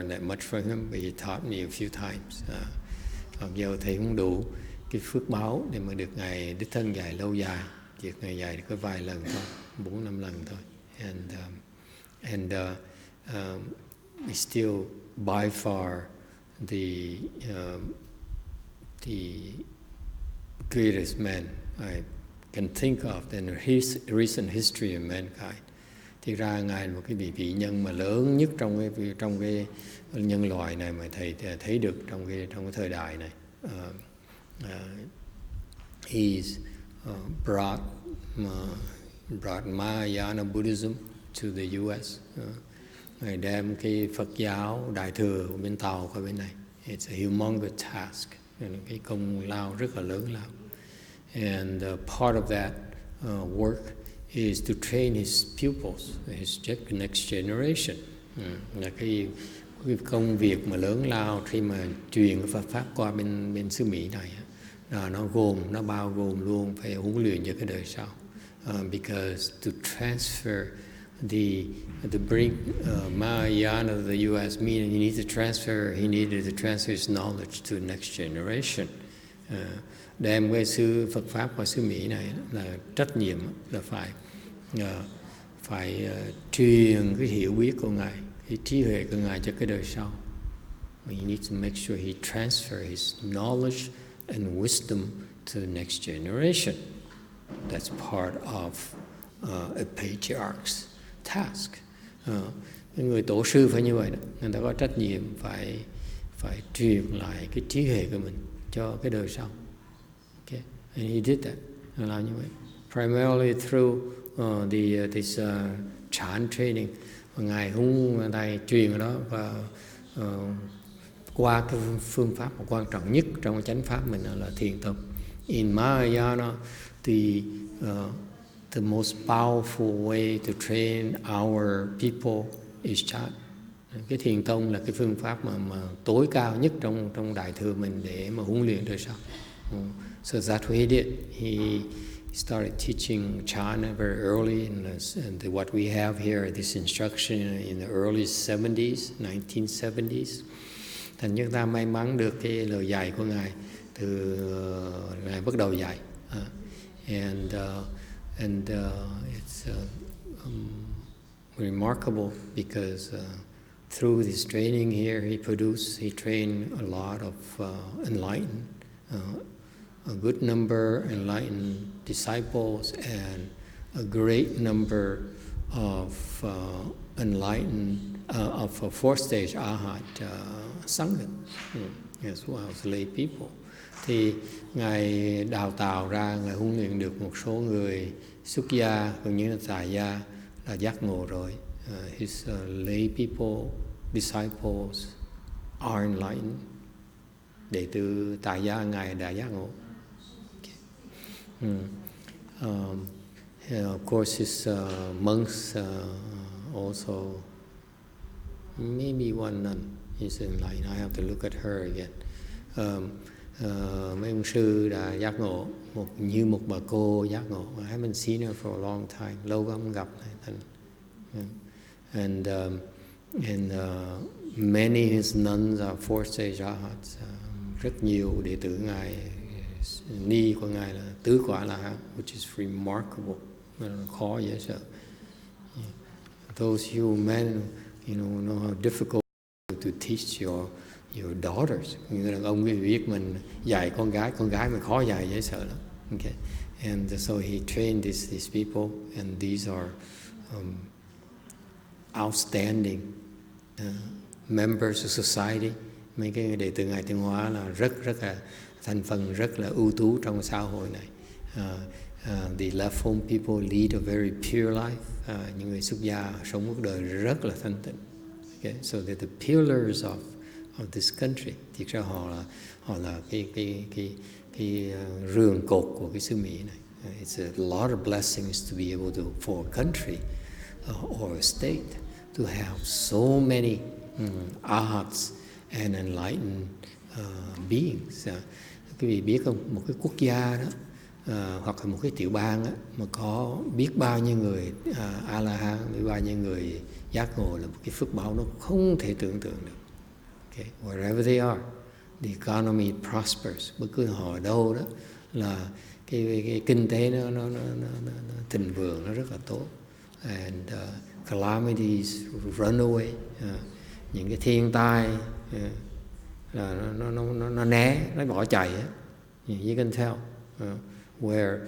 that much from him, but he taught me a few times. Mặc dù thầy không đủ cái phước báo để mà được Ngài đích thân dạy lâu dài, việc Ngài dạy được có vài lần thôi, 4-5 lần thôi. And he's still by far the greatest man I can think of in his recent history of mankind. Thì ra Ngài là một cái vị nhân mà lớn nhất trong cái nhân loại này mà thầy thấy được trong cái thời đại này. He's brought Mahayana Buddhism to the U.S. Ngài đem cái Phật giáo Đại thừa của bên Tàu qua bên này. It's a humongous task, cái công lao rất là lớn lao. And part of that work is to train his pupils, his next generation. Là cái công việc mà lớn lao khi mà truyền Phật pháp qua bên xứ Mỹ này, nó bao gồm luôn phải huấn luyện cho cái đời sau. Because to transfer to bring Mahayana to the U.S. meaning he needed to transfer his knowledge to the next generation. Đem cái Phật pháp qua xứ Mỹ này là trách nhiệm, là phải truyền cái hiểu biết của Ngài, cái trí huệ của Ngài cho cái đời sau. He needs to make sure he transfer his knowledge and wisdom to the next generation. That's part of a patriarch's task. Người tổ sư phải như vậy đó, người ta có trách nhiệm phải truyền lại cái trí huệ của mình cho cái đời sau. Okay, and he did that. Làm như vậy, primarily through this Chan training. Và Ngài cũng thầy truyền ở đó và qua cái phương pháp quan trọng nhất trong chánh pháp mình là thiền tông. In Mahayana, the most powerful way to train our people is Chan. Cái thiền tông là cái phương pháp mà tối cao nhất trong Đại thừa mình để mà huấn luyện đời sau. So that's what he did. He started teaching Chan very early, and what we have here, this instruction in the early 70s, 1970s. Thành chúng ta may mắn được cái lời dạy của Ngài từ Ngài bắt đầu dạy. And it's remarkable because through this training here, he trained a lot of enlightened, a good number enlightened disciples and a great number of enlightened of fourth stage Arhat Sangha, as well as lay people. Thì Ngài đào tạo ra, Ngài huấn luyện được một số người xuất gia cũng như là tại gia là giác ngộ rồi. His lay people, disciples are enlightened. Đệ tử tại gia Ngài đã giác ngộ. Of course, his monks also, maybe one nun is enlightened. I have to look at her again. Mấy ông sư đã giác ngộ, như một bà cô giác ngộ. I haven't seen her for a long time. Lâu không gặp. And many his nuns are fourth stage arhats. Rất nhiều đệ tử Ngài, ni của Ngài là tứ quả là, which is remarkable. Khó dễ sợ. Those few men, know how difficult to teach your daughters. Người đàn ông biết mình dạy con gái mà khó dạy dễ sợ lắm. Okay, and so he trained these people, and these are outstanding members of society. Mấy cái đệ tử Ngài Tuyên Hóa là rất là thành phần rất là ưu tú trong xã hội này. The left home people lead a very pure life. Những người xuất gia sống cuộc đời rất là thanh tịnh. Okay, so they're the pillars of this country. Thực ra họ là cái rường cột của cái xứ Mỹ này. It's a lot of blessings to be able to, for a country or a state to have so many arhats and enlightened beings. Quý vị biết không, một cái quốc gia đó hoặc là một cái tiểu bang đó, mà có biết bao nhiêu người A-la-hán, biết bao nhiêu người giác ngộ là một cái phước báo nó không thể tưởng tượng được. Okay? Wherever they are, the economy prospers. Bất cứ họ ở đâu đó là cái kinh tế nó thịnh vượng, nó rất là tốt. And calamities run away. Những cái thiên tai là nó né, nó bỏ chạy. You can tell where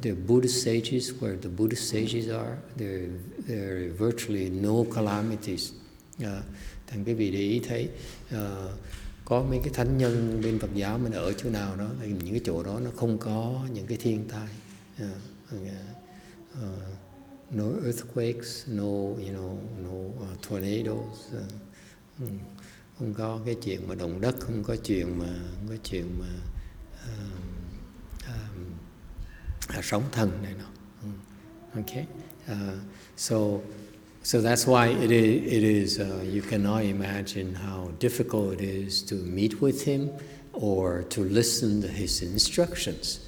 the Buddhist sages, where the Buddhist sages are, there are virtually no calamities. Thành cái vị để ý thấy có mấy cái thánh nhân bên Phật giáo mình ở chỗ nào đó, thì những cái chỗ đó nó không có những cái thiên tai. No earthquakes, no tornadoes, không có cái chuyện mà động đất, không có chuyện mà sóng thần này nọ. Okay, so that's why it is you cannot imagine how difficult it is to meet with him or to listen to his instructions.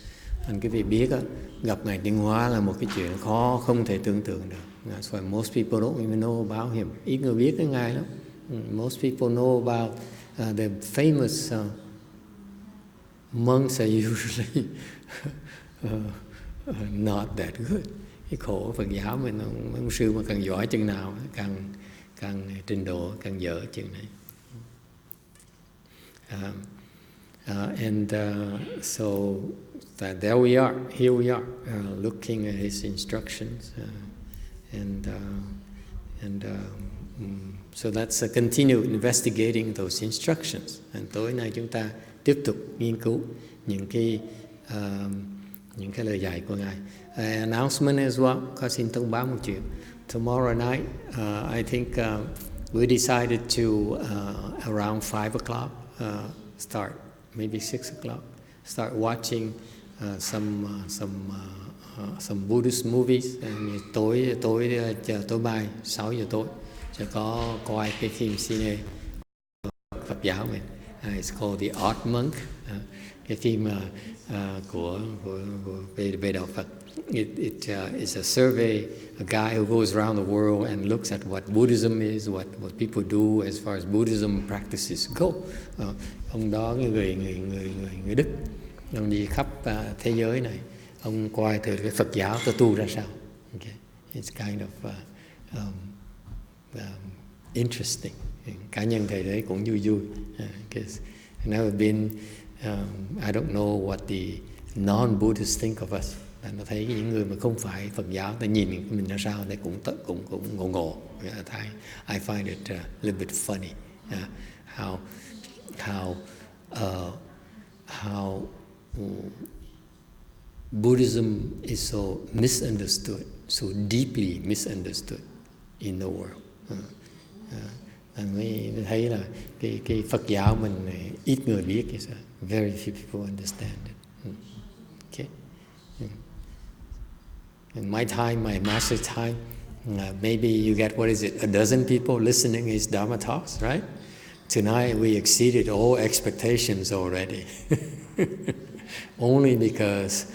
Anh quý vị biết á, gặp Ngài YongHua là một cái chuyện khó không thể tưởng tượng được. That's why most people don't even know about him. Ít người biết cái Ngài lắm. Most people know about the famous monks are usually not that good. Cái khổ Phật giáo mình, ông sư mà càng giỏi chừng nào càng trình độ càng dở chừng này. So that there we are, here we are, looking at his instructions, so let's continue investigating those instructions. And tối nay chúng ta tiếp tục nghiên cứu những cái lời dạy của Ngài. Announcement as well, có xin thông báo một chuyện. Tomorrow night, I think we decided to around 5 o'clock start, maybe 6 o'clock, start watching some Buddhist movies. And tối mai 6 giờ tối sẽ có coi cái phim cine Phật giáo mình. It's called The Odd Monk. Cái phim về đạo Phật. It is a survey, a guy who goes around the world and looks at what Buddhism is, what people do as far as Buddhism practices go. Ông đó người Đức, ông đi khắp thế giới này, ông coi từ cái Phật giáo tôi tu ra sao. Okay. It's kind of interesting. Cá nhân thầy đấy cũng vui. Because I've never been, I don't know what the non-Buddhists think of us. Nó thấy những người mà không phải Phật giáo, ta nhìn mình ra sao, they cũng ngộ. I find it a little bit funny how Buddhism is so misunderstood, so deeply misunderstood in the world. Mới thấy là cái Phật giáo mình ít người biết, very few people understand it. Okay. In my time, my master's time, maybe you get, what is it, a dozen people listening to his Dharma talks, right? Tonight we exceeded all expectations already. Only because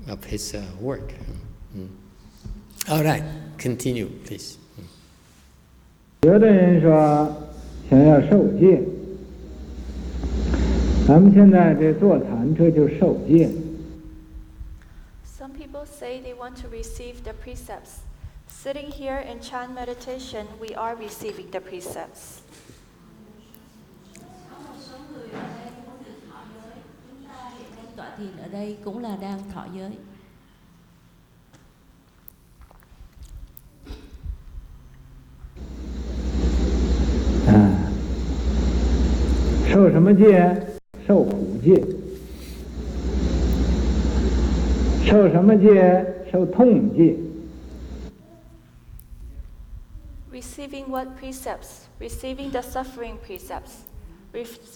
of his work. All right, continue, please. 有的人说想要受戒，咱们现在这坐禅这就受戒。 Some people say they want to receive the precepts. Sitting here in chant meditation, we are receiving the precepts. Tọa thiền ở đây cũng là đang thọ giới.受什么戒？受苦戒。受什么戒？受痛戒。 Receiving what precepts? Receiving the suffering precepts.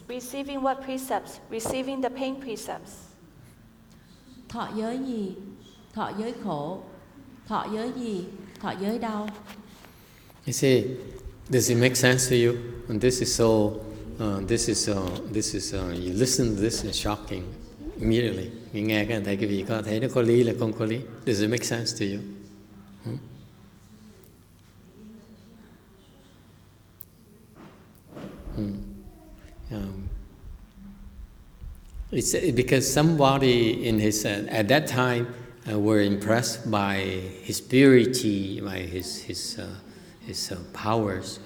Receiving what precepts? Receiving the pain precepts. Thọ giới gì? Thọ giới khổ. Thọ giới gì? Thọ giới đau. You see, does it make sense to you? And this is so. You listen to this, it's shocking immediately. You nghe cái thầy cái vị có thấy nó có lý là không có lý. Does it make sense to you? It's because somebody in his at that time were impressed by his purity, by his powers.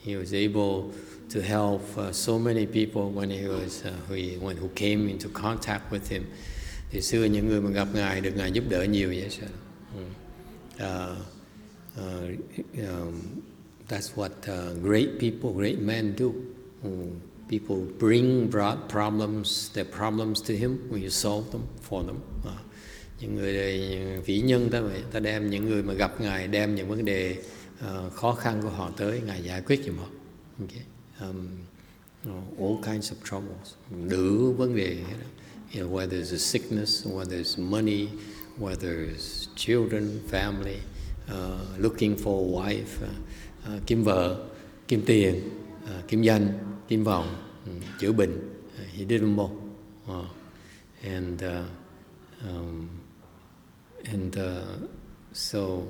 He was able to help so many people when when who came into contact with him. Thì xưa những người mà gặp ngài được ngài giúp đỡ nhiều vậy sao? That's what great people, great men do. People brought their problems to him. When you solve them for them. Những người vĩ nhân ta vậy, ta đem những người mà gặp ngài, đem những vấn đề khó khăn của họ tới ngài giải quyết giùm họ. Okay. All kinds of troubles. Đủ vấn đề. Whether it's a sickness, whether it's money, whether it's children, family, looking for a wife, kiếm vợ, kiếm tiền, kiếm danh, kiếm vọng, chữa bệnh. He did them all. So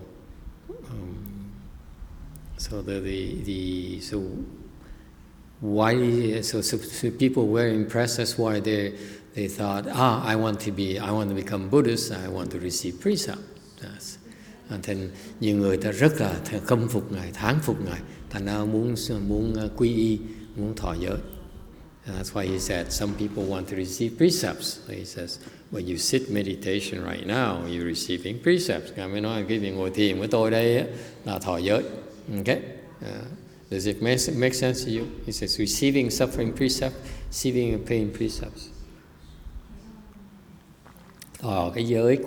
people were impressed. That's why they thought, I want to become Buddhist. I want to receive precepts. Thành nhiều người ta rất là khâm phục ngài, thán phục ngài, thành ra muốn quy y, muốn thọ giới. That's why he said some people want to receive precepts. So he says, when you sit meditation right now, you're receiving precepts. Ngài mới nói cái việc ngồi thiền với tôi đây là thọ giới. Okay? Does it make sense to you? He says, receiving suffering precepts, receiving pain precepts. Cái giới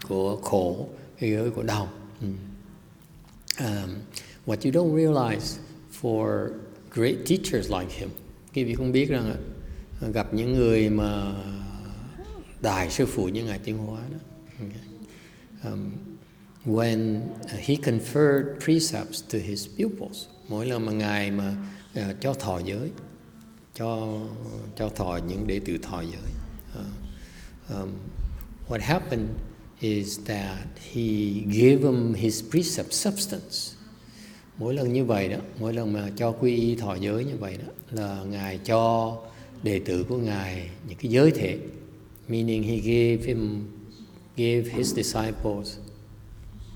của khổ, cái giới của đau. What you don't realize for great teachers like him, quý vị không biết rằng gặp những người mà đại sư phụ như ngài Tiến Hóa đó. Okay. When he conferred precepts to his pupils, mỗi lần mà ngài mà cho thọ giới, cho thọ những đệ tử thọ giới. What happened is that he gave them his precept substance. Mỗi lần như vậy đó, mỗi lần mà cho quy y thọ giới như vậy đó, là ngài cho đệ tử của ngài những cái giới thể. Meaning he gave his disciples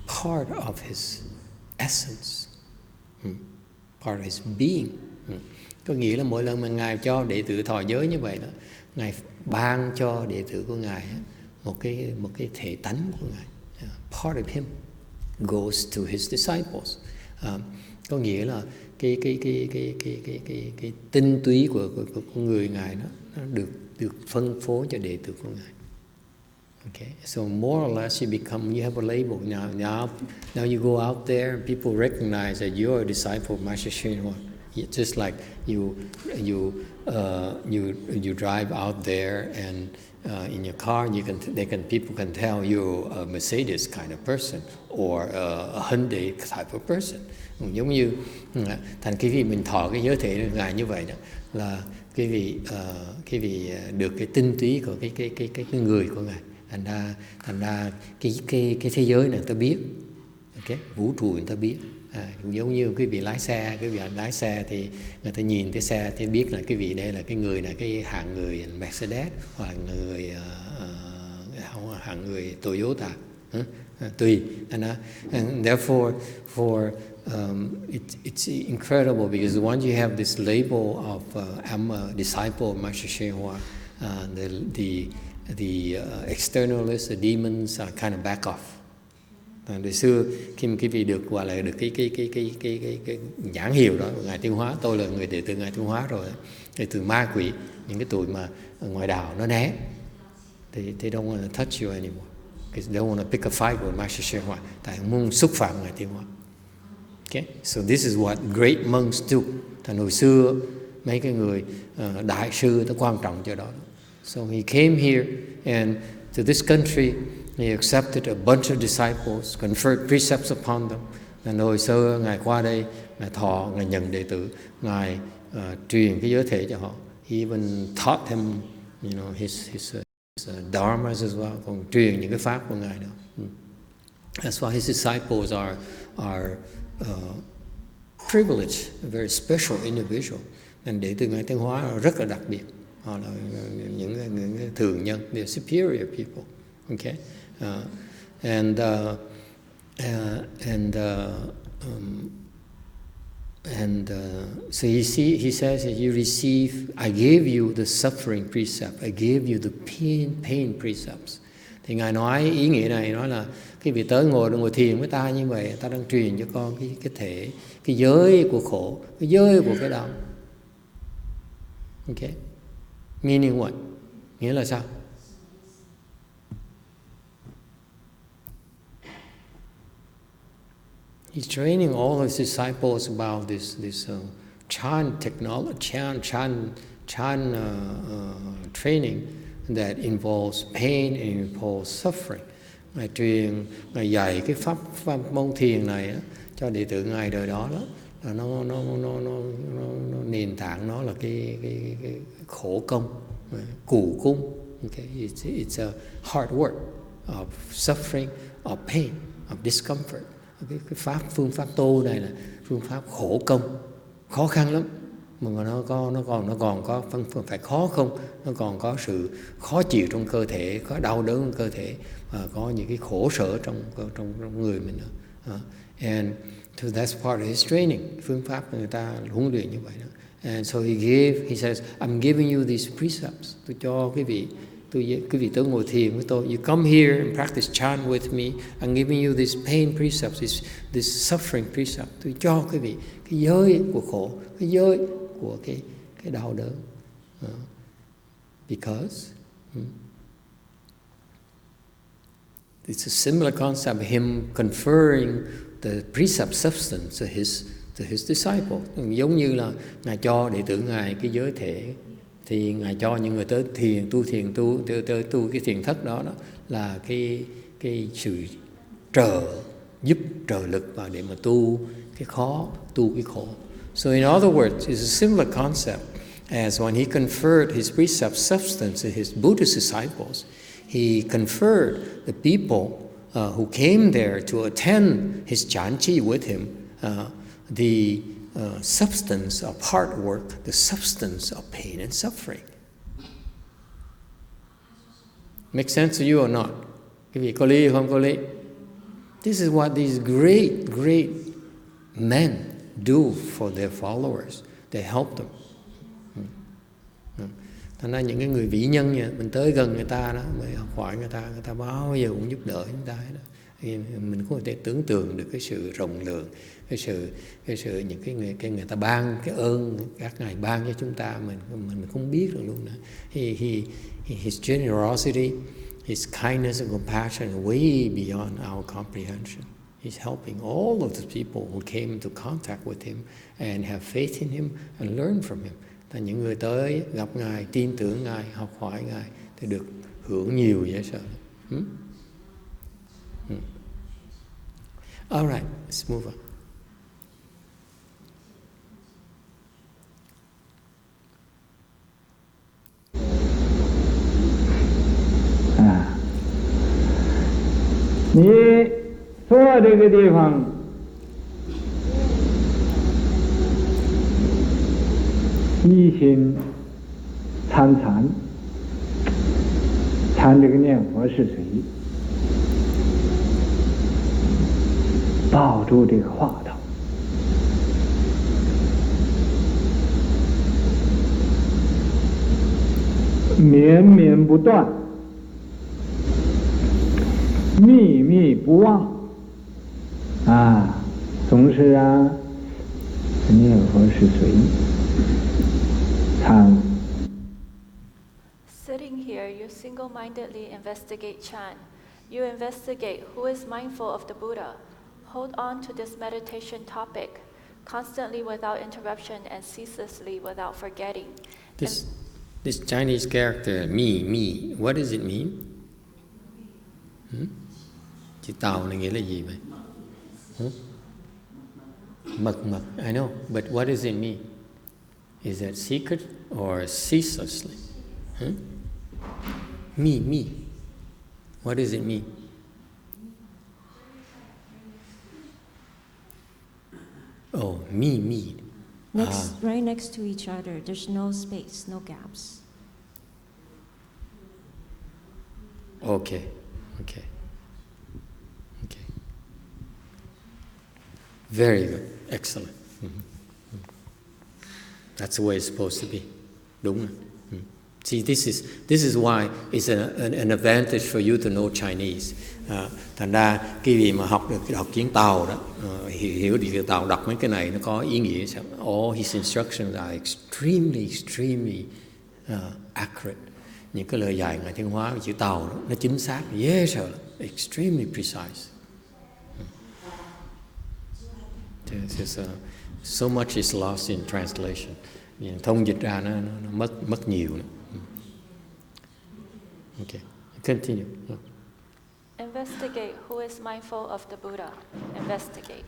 part of his essence, part of his being. Có nghĩa là mỗi lần mà ngài cho đệ tử thọ giới như vậy đó, ngài ban cho đệ tử của ngài một cái thể tánh của ngài. Part of him goes to his disciples. Có nghĩa là cái tinh túy của người ngài nó được phân phối cho đệ tử của ngài. Okay, so more or less you have a label now you go out there and people recognize that you're a disciple of Master YongHua. Just like you drive out there and in your car, people can tell you're a Mercedes kind of person or a Hyundai type of person. Giống như thành khi mình thọ cái giới thể ngài như vậy đó, là cái vị được cái tinh túy của cái người của ngài. Thành ra cái thế giới này người ta biết, okay? Vũ trụ người ta biết. Giống như quý vị lái xe thì người ta nhìn cái xe thì biết là cái vị đây là cái người này, cái hạng người Mercedes hoặc hạng người Toyota, tùy. And therefore it's incredible because once you have this label of I'm a disciple of Master YongHua, the externalists, the demons kind of back off. Từ xưa khi mà quý vị được gọi là được cái nhãn hiệu đó, ngài Tiến Hóa, tôi là người đệ tử ngài Tiến Hóa rồi, thì từ ma quỷ, những cái tụi mà ngoài đạo nó né, thì they don't want to touch you anymore, because they don't want to pick a fight with Master YongHua, tại không muốn xúc phạm ngài Tiến Hóa. Okay, so this is what great monks do. Thành hồi xưa mấy cái người đại sư nó quan trọng cho đó. So he came here and to this country. He accepted a bunch of disciples, conferred precepts upon them. And hồi xưa ngài qua đây, ngài thọ, ngài nhận đệ tử, ngài truyền cái giới thể cho họ. He even taught them, his dharmas as well, còn truyền những cái pháp của ngài đó. That's why his disciples are privileged, a very special individual. Nên đệ tử ngài Tiến Hóa rất là đặc biệt. họ là những cái thường nhân, they're superior people. Okay, so he says that you receive. I gave you the suffering precept. I gave you the pain precepts. Thì ngài nói ý nghĩa này nói là cái vị tới ngồi thiền với ta như vậy, ta đang truyền cho con cái thể, cái giới của khổ, cái giới của cái đau. Okay, meaning what? Nghĩa là sao? He's training all his disciples about this Chan technology, Chan training that involves pain and involves suffering. Ngài dạy cái pháp môn thiền này đó, cho đệ tử ngài đời đó là nó nền tảng nó là cái khổ công, cù cung. Okay, it's a hard work of suffering, of pain, of discomfort. Cái phương pháp tu này là phương pháp khổ công, khó khăn lắm, mà nó còn có phải khó không, nó còn có sự khó chịu trong cơ thể, có đau đớn trong cơ thể, và có những cái khổ sở trong người mình nữa. And so that's part of his training. Phương pháp người ta huấn luyện như vậy đó. And so he says, I'm giving you these precepts. Tôi cho quý vị tới ngồi thiền với tôi. You come here and practice chant with me. I'm giving you these pain precepts, this suffering precepts. Tôi cho quý vị cái giới của khổ, cái giới của cái đau đớn. Because it's a similar concept of him conferring the precept substance to his disciples. Giống như là ngài cho đệ tử ngài cái giới thể, thì ngài cho những người tới tu cái thiền thất đó là cái sự giúp trợ lực và để mà tu cái khổ. So in other words, it's a similar concept as when he conferred his precept substance to his Buddhist disciples. He conferred the people who came there to attend his chanchi with him the substance of hard work, the substance of pain and suffering. Make sense to you or not? Quý vị có lý không có lý? This is what these great men do for their followers. They help them. Thành ra những cái người vĩ nhân nha, mình tới gần người ta đó, mình học hỏi người ta bao giờ cũng giúp đỡ chúng ta đó. Thì mình có thể tưởng tượng được cái sự rộng lượng, cái sự những cái người ta ban cái ơn các ngài ban cho chúng ta, mình không biết được luôn nữa. His generosity, his kindness and compassion are way beyond our comprehension. He's helping all of the people who came into contact with him and have faith in him and learn from him. Là những người tới gặp ngài, tin tưởng ngài, học hỏi ngài thì được hưởng nhiều dễ sợ. All right, let's move on. Ni 坐这个地方，一心参禅，参这个念佛是谁？抱住这个话头，绵绵不断，密密不忘，总是念佛是谁？参。 Sitting here, you single-mindedly investigate Chan. You investigate who is mindful of the Buddha. Hold on to this meditation topic, constantly without interruption and ceaselessly without forgetting. This Chinese character, me, what does it mean? Chữ Tàu này nghĩa là gì vậy? Mật, I know, but what does it mean? Is that secret or ceaselessly? Me. What does it mean? Oh, me. Right next to each other. There's no space, no gaps. Okay. Very good. Excellent. That's the way it's supposed to be. Đúng rồi. See, this is why it's an advantage for you to know Chinese. Thành ra cái gì mà học tiếng Tàu đó, hiểu được tiếng Tàu, đọc mấy cái này nó có ý nghĩa sao? All his instructions are extremely accurate. Những cái lời dạy Ngài Thiên Hóa về chữ Tàu đó, nó chính xác, yes sir, extremely precise. So much is lost in translation. Thông dịch ra nó mất nhiều nữa. Okay, continue. Investigate who is mindful of the Buddha. Investigate.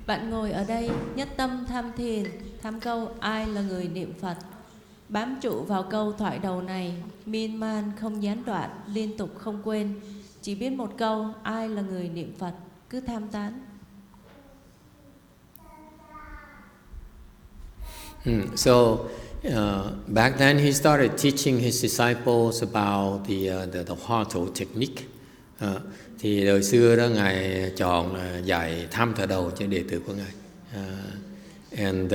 Bạn ngồi ở đây nhất tâm tham thiền, tham câu ai là người niệm Phật. Bám trụ vào câu thoại đầu này, miên man không gián đoạn, liên tục không quên. Chỉ biết một câu ai là người niệm Phật, cứ tham tán. So back then he started teaching his disciples about the Hoa Thổ technique. Thì đời xưa đó Ngài chọn dạy tham thở đầu cho đệ tử của Ngài. And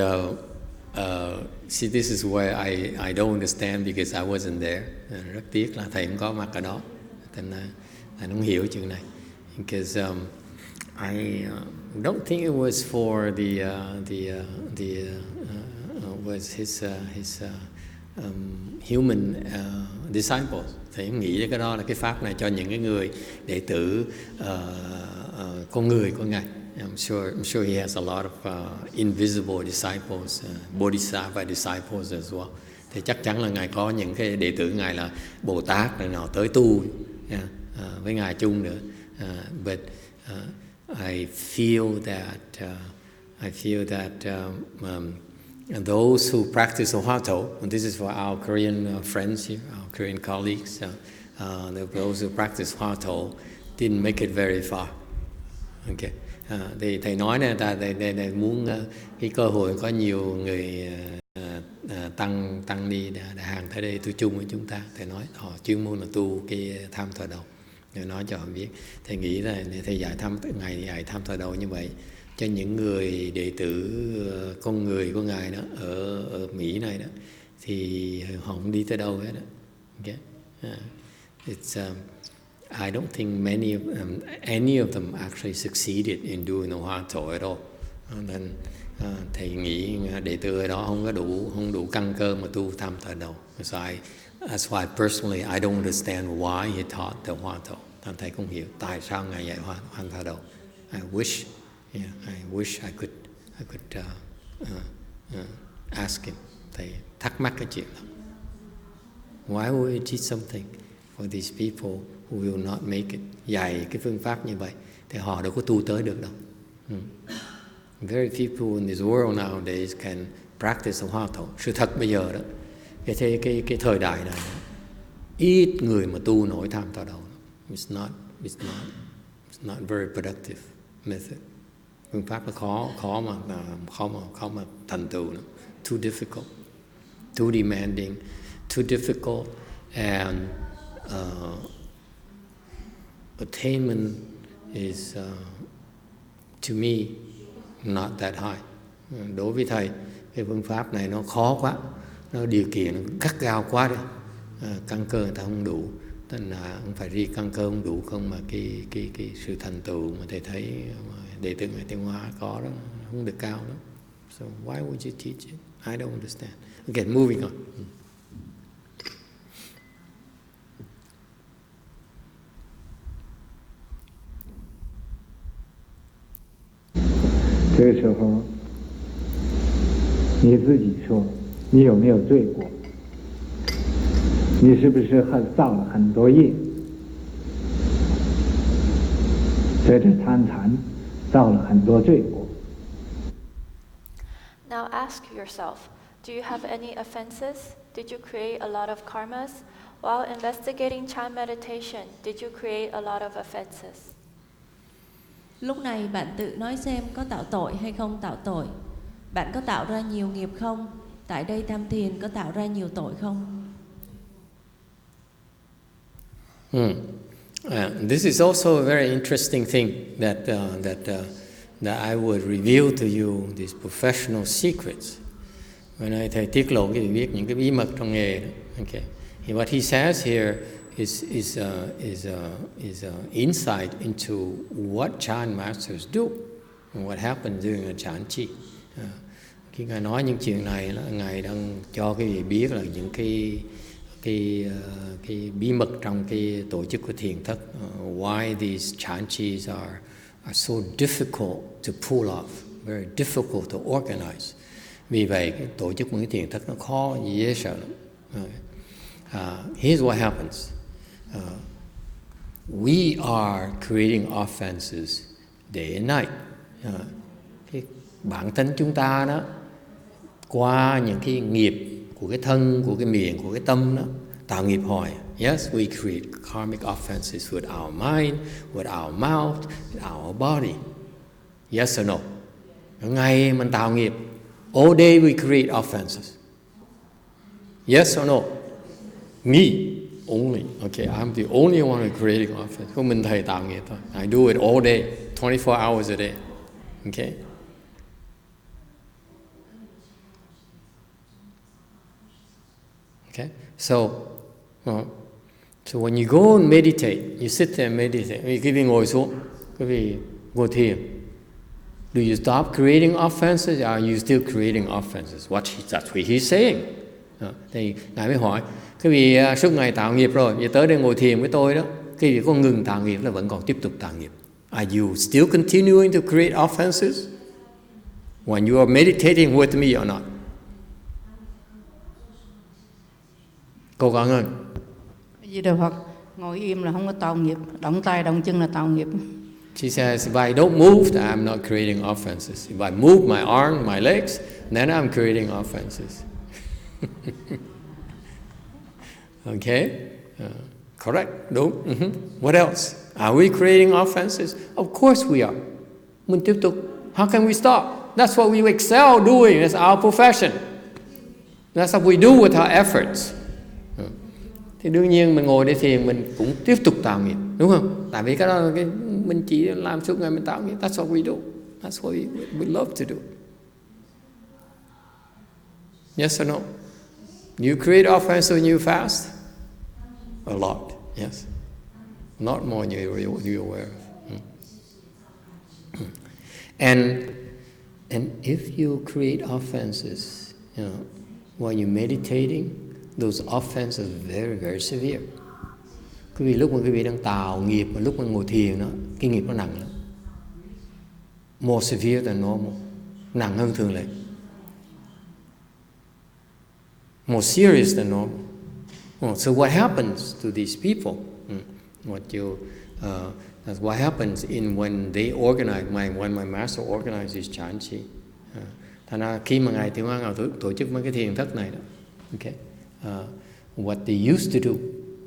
see, this is where I don't understand because I wasn't there. Rất tiếc là thầy không có mặt ở đó, thành thầy không hiểu chuyện này. Because I don't think it was for was his human disciples. Thầy nghĩ cái đó là cái pháp này cho những cái người đệ tử con người của Ngài. I'm sure he has a lot of invisible disciples, bodhisattva disciples as well. Thì chắc chắn là Ngài có những cái đệ tử Ngài là Bồ Tát này nọ tới tu với Ngài chung nữa. But I feel that those who practice Hoa Thổ, and this is for our Korean friends here, our Korean colleagues, those who practice Hoa Thổ didn't make it very far. Okay. Thì thầy nói này, thầy muốn cái cơ hội có nhiều người tăng đi đại hàng tới đây tu chung với chúng ta. Thầy nói họ chuyên môn là tu cái tham thở đầu. Thầy nói cho họ biết. Thầy nghĩ là thầy dạy ngày tham thở đầu như vậy cho những người đệ tử con người của Ngài đó ở Mỹ này đó, thì họ không đi tới đâu hết đó. Okay. It's I don't think any of them actually succeeded in doing the Hoa Thổ at all. Nên thầy nghĩ đệ tử ở đó không đủ căn cơ mà tu tham thở đầu. So that's why personally I don't understand why he taught the Hoa Thổ. Thầy không hiểu tại sao Ngài dạy Hoa thở đầu. I wish I could ask him. Thầy thắc mắc cái chuyện đó. Why would we teach something for these people who will not make it? Dạy cái phương pháp như vậy thì họ đâu có tu tới được đâu. Very few people in this world nowadays can practice the Hoa Thổ. Sự thật bây giờ đó, cái thời đại này ít người mà tu nổi tham thở đầu. It's not very productive method. Phương pháp nó khó mà thành tựu nữa. Too difficult, too demanding, too difficult, and attainment is to me not that high. Đối với thầy, cái phương pháp này nó khó quá, nó điều kiện nó gắt gao quá đi, căn cơ người ta không đủ, nên là không phải riêng căn cơ không đủ không mà cái sự thành tựu mà thầy thấy đệ tử Ngài Thiên Hóa có đó không được cao lắm. So why would you teach it? I don't understand. Okay, moving on. Cái时候，你自己说，你有没有罪过？你是不是造了很多业？在这参禅造了很多罪过。 Now ask yourself, do you have any offenses? Did you create a lot of karmas? While investigating Chan meditation, did you create a lot of offenses? Lúc này bạn tự nói xem có tạo tội hay không tạo tội. Bạn có tạo ra nhiều nghiệp không? Tại đây tham thiền có tạo ra nhiều tội không? This is also a very interesting thing that I would reveal to you these professional secrets. When thầy tiết lộ cái biết những cái bí mật trong nghề đó. Okay. What he says here is insight into what Chan masters do and what happens during a Chan chi. Khi Ngài nói những chuyện này là Ngài đang cho cái vị biết là những cái bí mật trong cái tổ chức của thiền thất. Why these Chan chis are so difficult to pull off, very difficult to organize. Vì vậy cái tổ chức của cái thiền thất nó khó dễ sợ lắm. Here's what happens. We are creating offenses day and night. Cái bản thân chúng ta đó, qua những cái nghiệp của cái thân, của cái miệng, của cái tâm đó, tạo nghiệp hoài. Yes, we create karmic offenses with our mind, with our mouth, with our body. Yes or no? Ngày mình tạo nghiệp, all day we create offenses. Yes or no? Me only. Okay, I'm the only one who creating offense. Không mình thầy tạo nghiệp thôi. I do it all day, 24 hours a day. Okay. Okay. So when you go and meditate, you sit there and meditate. Quý vị ngồi xuống, quý vị ngồi thiền. Do you stop creating offenses? Or are you still creating offenses? That's what he's saying. Thì Ngài mới hỏi, quý vị suốt ngày tạo nghiệp rồi, vậy tới đây ngồi thiền với tôi đó, quý vị có ngừng tạo nghiệp là vẫn còn tiếp tục tạo nghiệp. Are you still continuing to create offenses when you are meditating with me or not? Cô cảm ơn. Di Đà Phật, ngồi im là không có tạo nghiệp, động tay động chân là tạo nghiệp. She says, if I don't move, then I'm not creating offenses. If I move my arm, my legs, then I'm creating offenses. Okay? Correct? Đúng. What else? Are we creating offenses? Of course we are. Mình tiếp tục. How can we stop? That's what we excel doing. That's our profession. That's what we do with our efforts. Thì đương nhiên mình ngồi để thiền mình cũng tiếp tục tạo nghiệp, đúng không? Tại vì cái đó cái mình chỉ làm suốt ngày mình tạo nghiệp. That's what we do. That's what we love to do. Yes or no? You create offense when you fast? A lot, yes. Not more than you're aware of. And if you create offenses, while you're meditating, those offenses are very, very severe. Quý vị lúc mà quý vị đang tạo nghiệp mà lúc mà ngồi thiền đó, cái nghiệp nó nặng lắm. More severe than normal. Nặng hơn thường lệ. More serious than normal. So what happens to these people? That's what happens when they organize, when my master organizes Chan Chi. Thành ra khi mà Ngài Thiện Hoa tổ chức mấy cái thiền thất này đó, okay, what they used to do,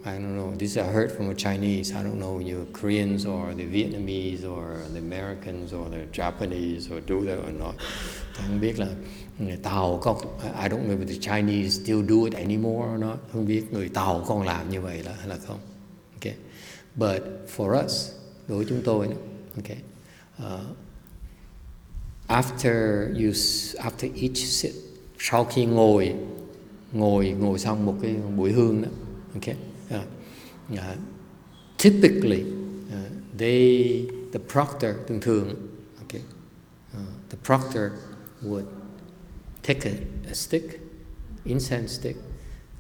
I don't know, this I heard from a Chinese, I don't know, you Koreans or the Vietnamese or the Americans or the Japanese or do that or not. Tôi không biết là người Tàu có, I don't know if the Chinese still do it anymore or not. Không biết người Tàu còn làm như vậy hay là không. Okay. But for us, đối với chúng tôi, okay, after each sit, sau khi ngồi xong một cái buổi hương đó, okay, typically the proctor thường, okay, the proctor would take a stick, incense stick,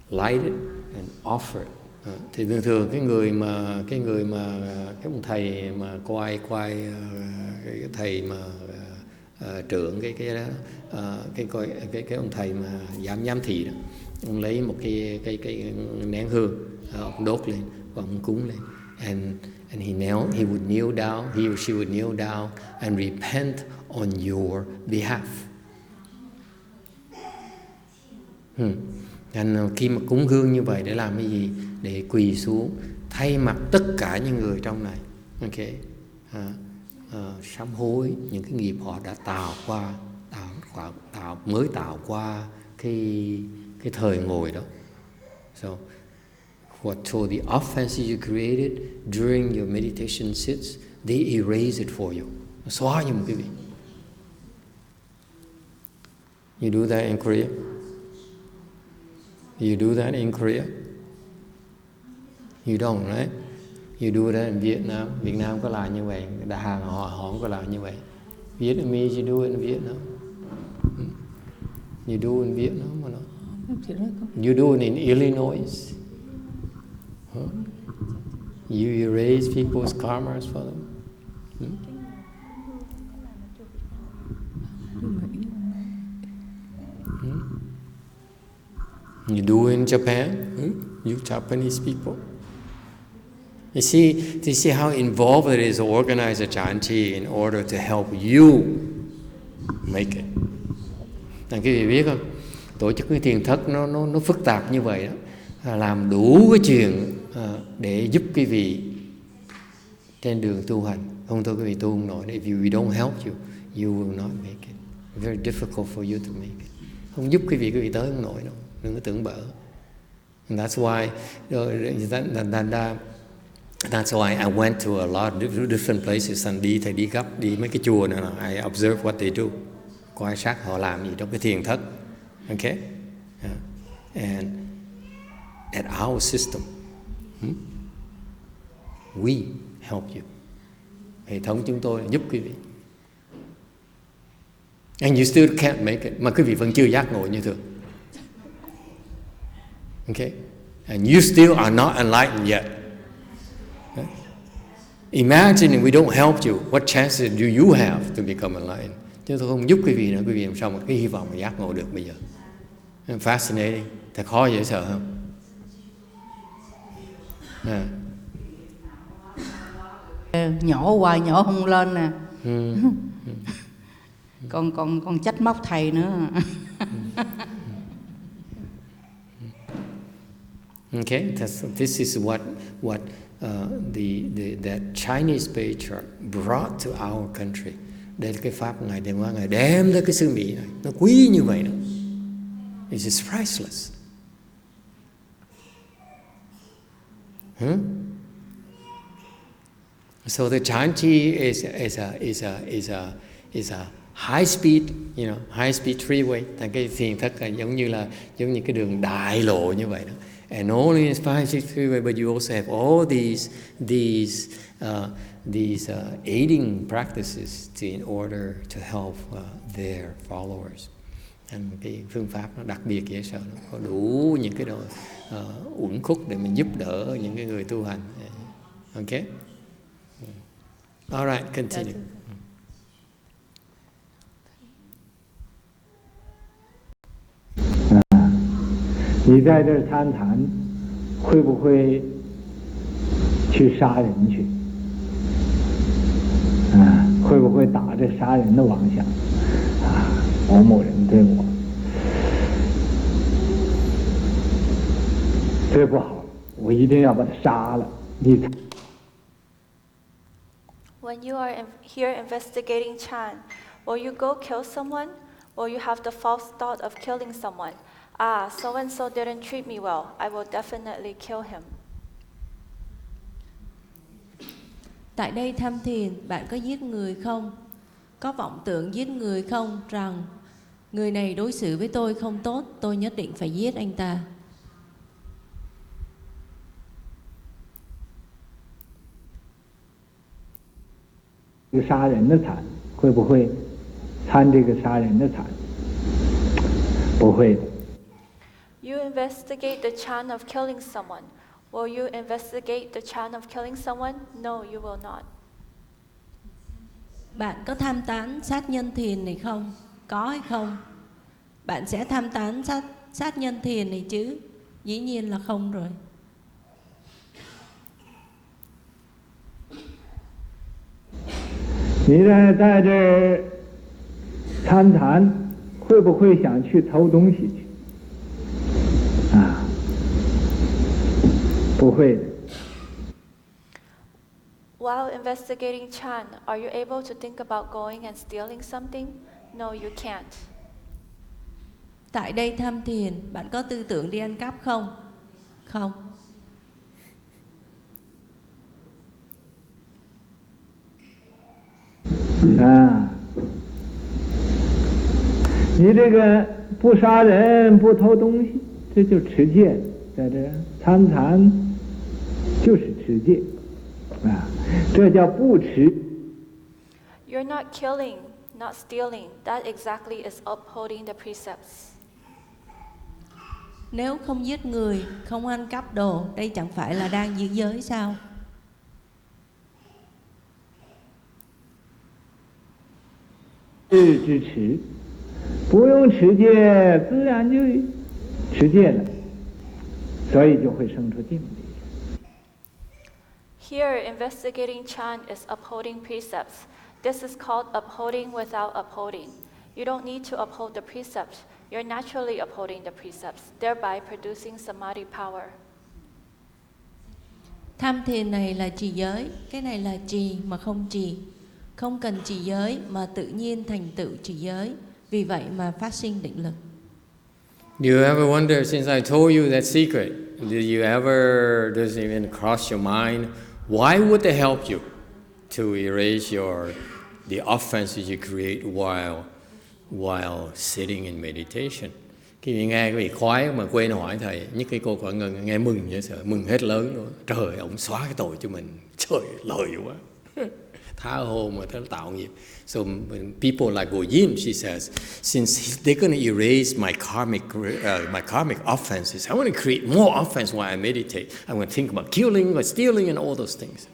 light it and offer it. Thì thường cái người mà cái ông thầy mà quay cái thầy mà trưởng cái ông thầy mà giám thị đó, ông lấy một cái nén hương, ông đốt lên và ông cúng lên, and he would kneel down, he or she would kneel down and repent on your behalf. And khi mà cúng hương như vậy để làm cái gì? Để quỳ xuống thay mặt tất cả những người trong này, okay, sám hối những cái nghiệp họ đã tạo qua cái thời ngồi đó. So the offenses you created during your meditation sits, they erase it for you. Nó xóa giùm quý vị. You do that in Korea? You do that in Korea? You don't, right? You do that in Vietnam. Việt Nam có làm như vậy. Đại hàng họ không có làm như vậy. Vietnamese, you do it in Vietnam. You do in Vietnam or not? You do it in Illinois. Huh? You erase people's karmas for them. You do it in Japan. You Japanese people. You see how involved it is to organize a chanti in order to help you make it. Quý vị biết không? Tổ chức cái thiền thất nó phức tạp như vậy đó. Làm đủ cái chuyện để giúp quý vị trên đường tu hành. Không thôi quý vị tu không nổi. If we don't help you, you will not make it. Very difficult for you to make it. Không giúp quý vị tới không nổi đâu. Đừng có tưởng bở. And that's why I went to a lot of different places. And thầy đi khắp, đi mấy cái chùa này, I observe what they do. Quan sát họ làm gì trong cái thiền thất. Okay? And at our system, we help you. Hệ thống chúng tôi giúp quý vị. And you still can't make it. Mà quý vị vẫn chưa giác ngộ như thường. Okay? And you still are not enlightened yet. Okay? Imagine if we don't help you, what chances do you have to become enlightened? Chứ tôi không giúp quý vị nữa, quý vị làm sao mà cái hy vọng mà giác ngộ được bây giờ. Fascinating. Thật khó dễ sợ không? Nhỏ hoài nhỏ không lên nè. Con trách móc thầy nữa. Okay, this is what that Chinese patriarch brought to our country. Đây là cái pháp Ngài Tiền Hóa Ngài đem tới cái xứ Mỹ này, nó quý như vậy đó. It is priceless. So the chanti is a high speed, high speed freeway. Thành cái thiền thất là giống như cái đường đại lộ như vậy đó. And not only in high speed freeway, but you also have all these aiding practices in order to help their followers. And cái phương pháp nó đặc biệt dễ sợ, nó có đủ những cái uẩn khúc để mình giúp đỡ những cái người tu hành. Okay? All right, continue. Ngươi在这参禅，会不会去杀人去？会不会打这杀人的妄想？某某人对我，这不好，我一定要把他杀了。When you are here investigating Chan, will you go kill someone? Will you have the false thought of killing someone? So and so didn't treat me well. I will definitely kill him. Tại đây tham thiền, bạn có giết người không? Có vọng tưởng giết người không? Rằng người này đối xử với tôi không tốt, tôi nhất định phải giết anh ta. Cái杀人的禅会不会参这个杀人的禅？不会的。You investigate the Chan of killing someone. Will you investigate the Chan of killing someone? No, you will not. Bạn có tham tán sát nhân thiền này không? Có hay không? Bạn sẽ tham tán sát nhân thiền này chứ? Dĩ nhiên là không rồi. 你在这儿参禅，会不会想去偷东西去？不会的。While investigating Chan, are you able to think about going and stealing something? No, you can't. Tại đây tham thiền, bạn có tư tưởng đi ăn cắp không? Không. 你这个不杀人不偷东西，这就持戒，在这参禅就是持戒，这叫不持。 You're not killing, not stealing. That exactly is upholding the precepts. Nếu không giết người, không ăn cắp đồ, đây chẳng phải là đang giữ giới sao? 是支持，不用持戒，自然就持戒了，所以就会生出定力。 Here, investigating Chan is upholding precepts. This is called upholding without upholding. You don't need to uphold the precepts. You're naturally upholding the precepts, thereby producing samadhi power. Tham thiền này là trì giới, cái này là trì mà không trì. Không cần trì giới mà tự nhiên thành tựu trì giới. Vì vậy mà phát sinh định lực. Do you ever wonder, since I told you that secret, does it even cross your mind, why would they help you to erase the offenses you create while sitting in meditation? Khi vị nghe, quý vị khoái mà quên hỏi thầy, nhất cái cô quả ngân nghe mừng dễ sợ, mừng hết lớn luôn. Trời, ông xóa cái tội cho mình, trời, lợi quá. Tha hồ mà nó tạo nghiệp. So people like Go Yin, she says, since they're going to erase my karmic offenses, I want to create more offense while I meditate. I want to think about killing or stealing and all those things.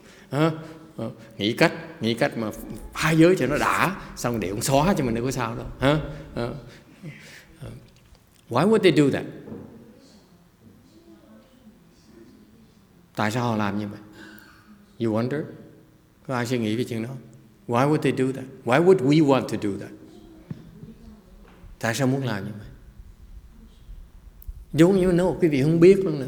Nghĩ cách mà phá giới cho nó đã, xong để ông xóa cho mình đâu có sao đâu. Why would they do that? Tại sao họ làm như vậy? You wonder? Có ai suy nghĩ về chuyện đó? Why would they do that? Why would we want to do that? Tại sao muốn làm như vậy? You don't even know, quý vị không biết luôn nữa.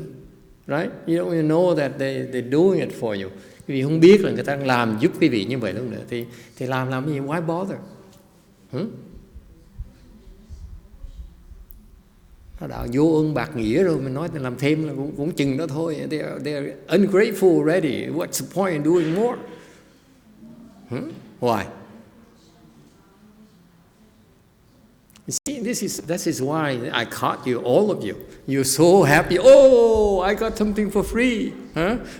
Right? You don't even know that they're doing it for you. Quý vị không biết là người ta đang làm giúp quý vị như vậy luôn nữa. Thì làm cái gì? Why bother? Nó đã vô ơn bạc nghĩa rồi, mình nói làm thêm là cũng chừng đó thôi. They're ungrateful already. What's the point in doing more? Why? You see, this is why I caught you, all of you. You're so happy. Oh, I got something for free.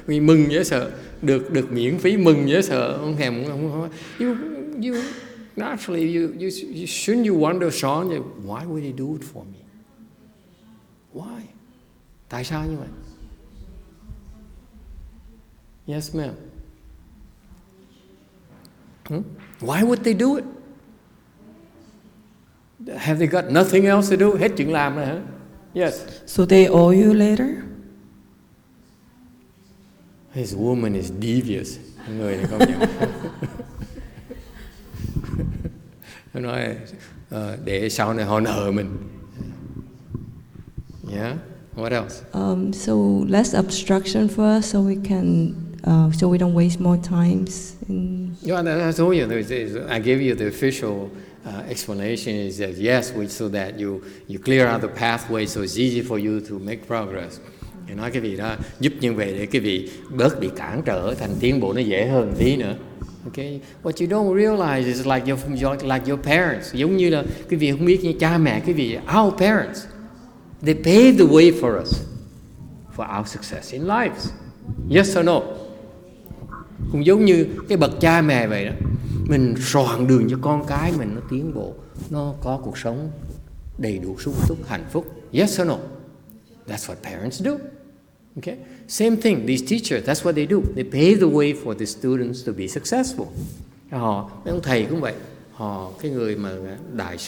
Vì mừng dễ sợ, được miễn phí, mừng dễ sợ, không thèm không. You naturally you shouldn't you wonder, Sean, why would he do it for me? Why? Tại sao như vậy? Yes, ma'am. Why would they do it? Have they got nothing else to do? Hết chuyện làm rồi hả? Yes. So they owe you later? His woman is devious. Người này không nhận. Nó nói để sau này họ nợ mình. Yeah. What else? So less obstruction for us, so we can, so we don't waste more times. Yeah, I told you. I gave you the official explanation. Is that yes, so that you clear out the pathway, so it's easy for you to make progress. Thì nói cái vị đó giúp như vậy để cái vị bớt bị cản trở, thành tiến bộ nó dễ hơn tí nữa. Okay. What you don't realize is like your parents. Giống như là cái vị không biết như cha mẹ cái vị, our parents. They paved the way for us, for our success in lives. Yes or no? Cũng giống như cái bậc cha mẹ vậy đó. Mình soạn đường cho con cái mình nó tiến bộ, nó có cuộc sống đầy đủ sung túc, hạnh phúc. Yes or no? That's what parents do. Okay? Same thing, these teachers, that's what they do. They pave the way for the students to be successful. Mấy ông thầy cũng vậy. Cái người mà đại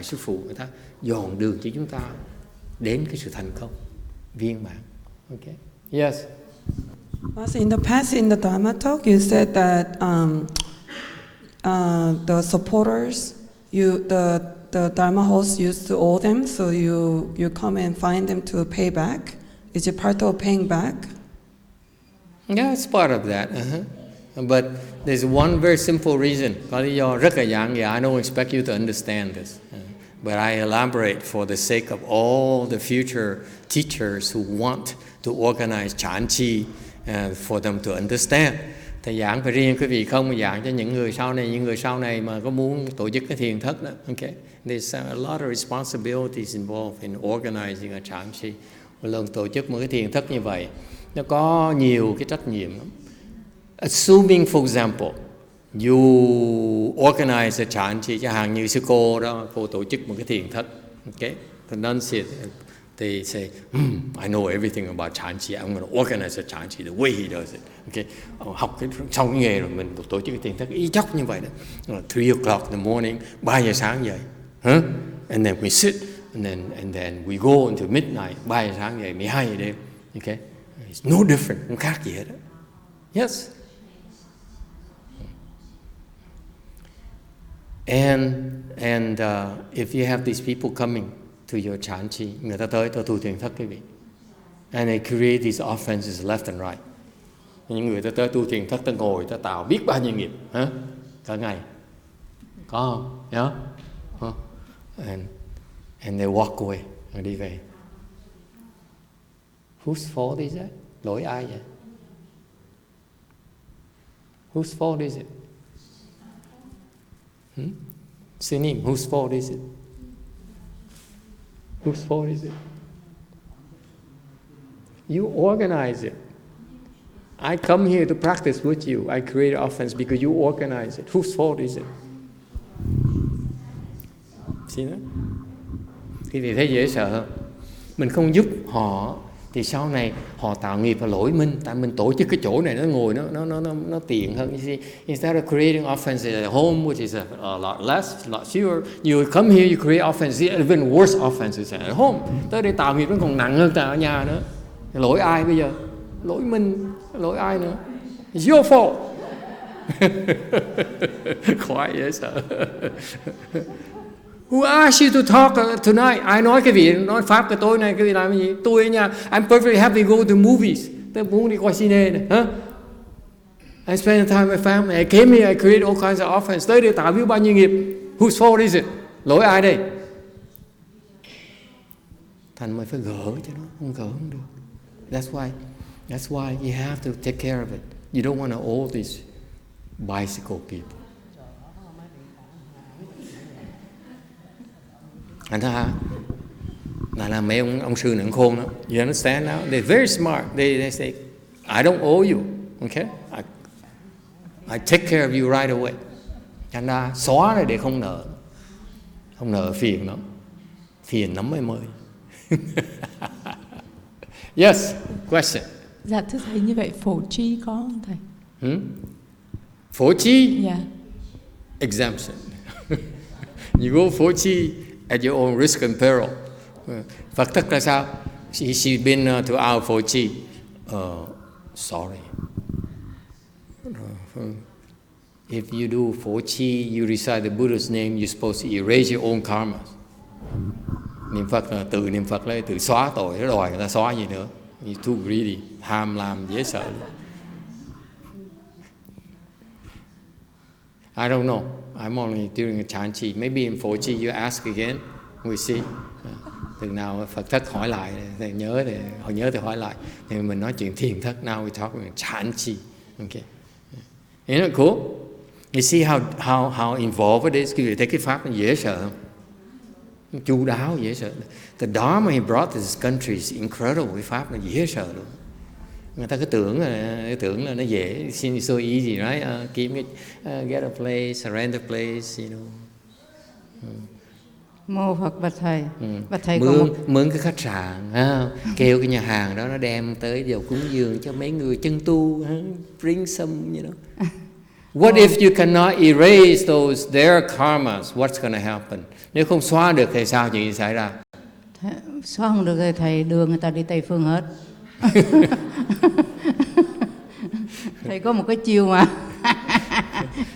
sư phụ, người ta dọn đường cho chúng ta đến cái sự thành công viên mãn. Okay? Yes. Master, in the past, in the Dharma talk, you said that the supporters, the Dharma hosts used to owe them, so you come and find them to pay back. Is it part of paying back? Yeah, it's part of that. But there's one very simple reason. Có lý do rất là giản dị. I don't expect you to understand this. But I elaborate for the sake of all the future teachers who want to organize Chan Chi for them to understand. Thầy giảng phải riêng quý vị không, mà giảng cho những người sau này mà có muốn tổ chức cái thiền thất đó. Okay. There's a lot of responsibilities involved in organizing a Chan Chi. Một lần tổ chức một cái thiền thất như vậy, nó có nhiều cái trách nhiệm lắm. Assuming, for example, you organize a Chan Chi, chẳng hạn như sư cô đó, cô tổ chức một cái thiền thất. Okay. The nuns here, they say, I know everything about Chan Chi. I'm going to organize a Chan Chi the way he does it. Okay. Học xong cái nghề rồi mình tổ chức cái thiền thất y chóc như vậy đó. 3 o'clock in the morning, 3 giờ sáng dậy. And then we sit, and then we go until midnight, 3 giờ sáng dậy, 12 giờ đêm. Okay. It's no different, không khác gì hết đó. Yes. And if you have these people coming to your Chan Chi, người ta tới tu thiền thất quý vị, and they create these offenses left and right. Những người ta tới tu thiền thất, ta ngồi, ta tạo biết bao nhiêu nghiệp cả ngày, có không? Yeah? And they walk away, rồi đi về. Whose fault is that? Lỗi ai vậy? Whose fault is it? Sinim, whose fault is it? Whose fault is it? You organize it. I come here to practice with you. I create offense because you organize it. Whose fault is it? See that? Quý vị thấy dễ sợ không? Mình không giúp họ thì sau này họ tạo nghiệp và lỗi mình. Tại mình tổ chức cái chỗ này nó ngồi nó tiện hơn. You see, instead of creating offenses at home, which is a lot less, a lot fewer, you come here, you create offenses, even worse offenses at home. Tới đây tạo nghiệp nó còn nặng hơn tại ở nhà nữa. Lỗi ai bây giờ? Lỗi mình, lỗi ai nữa? It's your fault. Khoái dễ sợ. Who asked you to talk tonight? Ai nói cái vị nói pháp cái tối nay cái vị làm cái gì? Tôi ở nhà, I'm perfectly happy to go to movies. Tôi muốn đi coi cine này, I spend time with family. I came here, I create all kinds of offense. Tới đây tạo biết bao nhiêu nghiệp. Whose fault is it? Lỗi ai đây? Thành mày phải gỡ cho nó, không gỡ không được. That's why you have to take care of it. You don't want to owe these bicycle people. Anh thấy hả? Là mấy ông sư nặng khôn đó. You understand now? They're very smart. They say, I don't owe you. Okay? I take care of you right away. Thành ra xóa ra để không nợ. Không nợ phiền lắm. Phiền lắm em ơi. Yes, question. Dạ thưa thầy, như vậy phổ chi có không thầy? Phổ chi? Yeah. Exemption. You go phổ chi at your own risk and peril. Phật thức là sao? She's been to our phổ chi. Sorry. If you do phổ chi, you recite the Buddha's name, you're supposed to erase your own karma. Niệm Phật là tự niệm Phật lấy tự xóa tội, nó đòi người ta xóa gì nữa. You're too greedy, ham làm dễ sợ. I don't know. I'm only doing a Chan Chi. Maybe in Phổ Chi you ask again. We see. Từ nào Phật thất hỏi lại, thì nhớ thì hỏi lại. Thì mình nói chuyện thiền thất. Now we talk about Chan Chi. Okay. Isn't it cool? You see how involved it is. Quý vị thấy cái pháp nó dễ sợ không? Chu đáo dễ sợ. The Dharma he brought to this country is incredible. Cái pháp nó dễ sợ luôn. Người ta cứ tưởng là nó dễ, so easy, right? Get a place, rent a place, you know. Mô Phật bạch thầy. Bạch thầy mướn cái khách sạn, kêu cái nhà hàng đó nó đem tới dầu cúng dường cho mấy người chân tu, bring some, you know. What if you cannot erase their karmas? What's going to happen? Nếu không xóa được thì sao chuyện gì xảy ra? Xóa không được thì thầy đưa người ta đi Tây Phương hết. Thầy có một cái chiêu mà.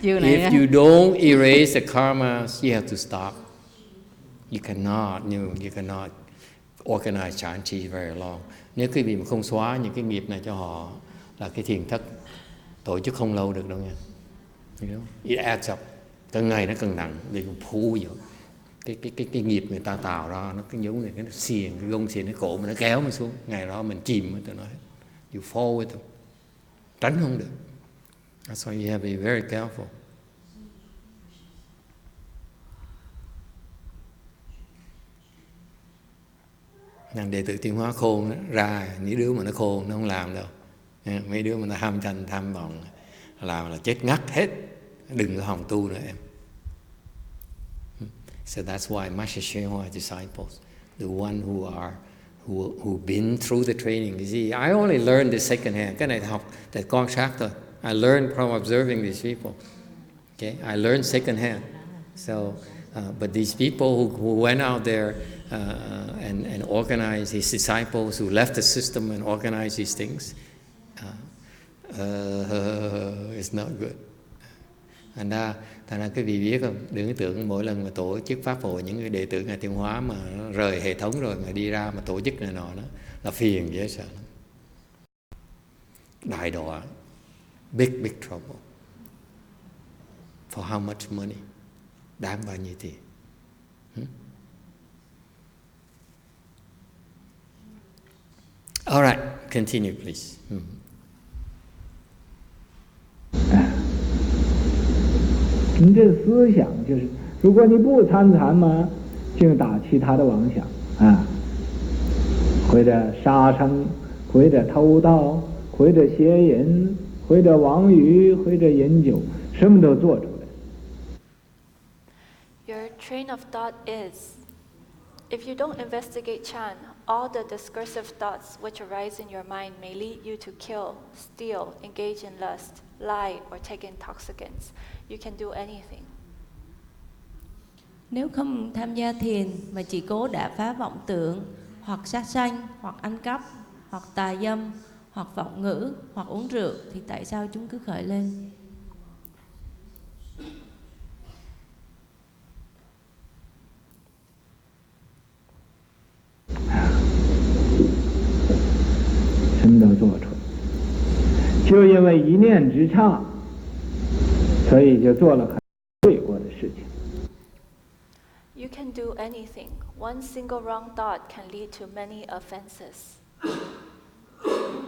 Chiêu này. If you don't erase the karmas, you have to stop. You cannot organize Chan Chi very long. Nếu quý vị mà không xóa những cái nghiệp này cho họ, là cái thiền thất tổ chức không lâu được đâu nha. You know? It adds up. Từng ngày nó càng nặng, vì cũng phu vậy. Cái nghiệp người ta tạo ra nó cái giống này, cái xiềng, cái gông xiềng, cái cổ mà nó kéo mình xuống, ngày đó mình chìm, tôi nói you fall with them, tránh không được. That's why you have to be very careful. Thằng đệ tử tiến hóa khôn đó, ra những đứa mà nó khôn nó không làm đâu. Mấy đứa mà nó ham tranh tham vọng làm là chết ngắt hết. Đừng có hòng tu nữa em. So that's why Master YongHua disciples, the one who been through the training. You see, I only learned this second hand. Cái này học để quan sát thôi. I learned from observing these people. Okay, I learned second hand. So, but these people who went out there and organized his disciples, who left the system and organized these things, it's not good. Thành ra cái vị biết không, đừng có tưởng mỗi lần mà tổ chức pháp hội những cái đệ tử Ngài Tiến Hóa mà rời hệ thống rồi mà đi ra mà tổ chức này nọ đó là phiền dễ sợ lắm. Đại đọa, big trouble. For how much money? Đáng bao nhiêu tiền? All right, continue please. 你这思想就是，如果你不参禅嘛，就打其他的妄想啊，或者杀生，或者偷盗，或者邪淫，或者妄语，或者饮酒，什么都做出来。Your train of thought is, if you don't investigate Chan, all the discursive thoughts which arise in your mind may lead you to kill, steal, engage in lust, lie, or take intoxicants. You can do anything. Nếu không tham gia thiền mà chỉ cố đả phá vọng tưởng, hoặc sát sanh, hoặc ăn cắp, hoặc tà dâm, hoặc vọng ngữ, hoặc uống rượu, thì tại sao chúng cứ khởi lên? Cho因为一念之差，所以就做了很罪过的事情。 You can do anything. One single wrong thought can lead to many offenses.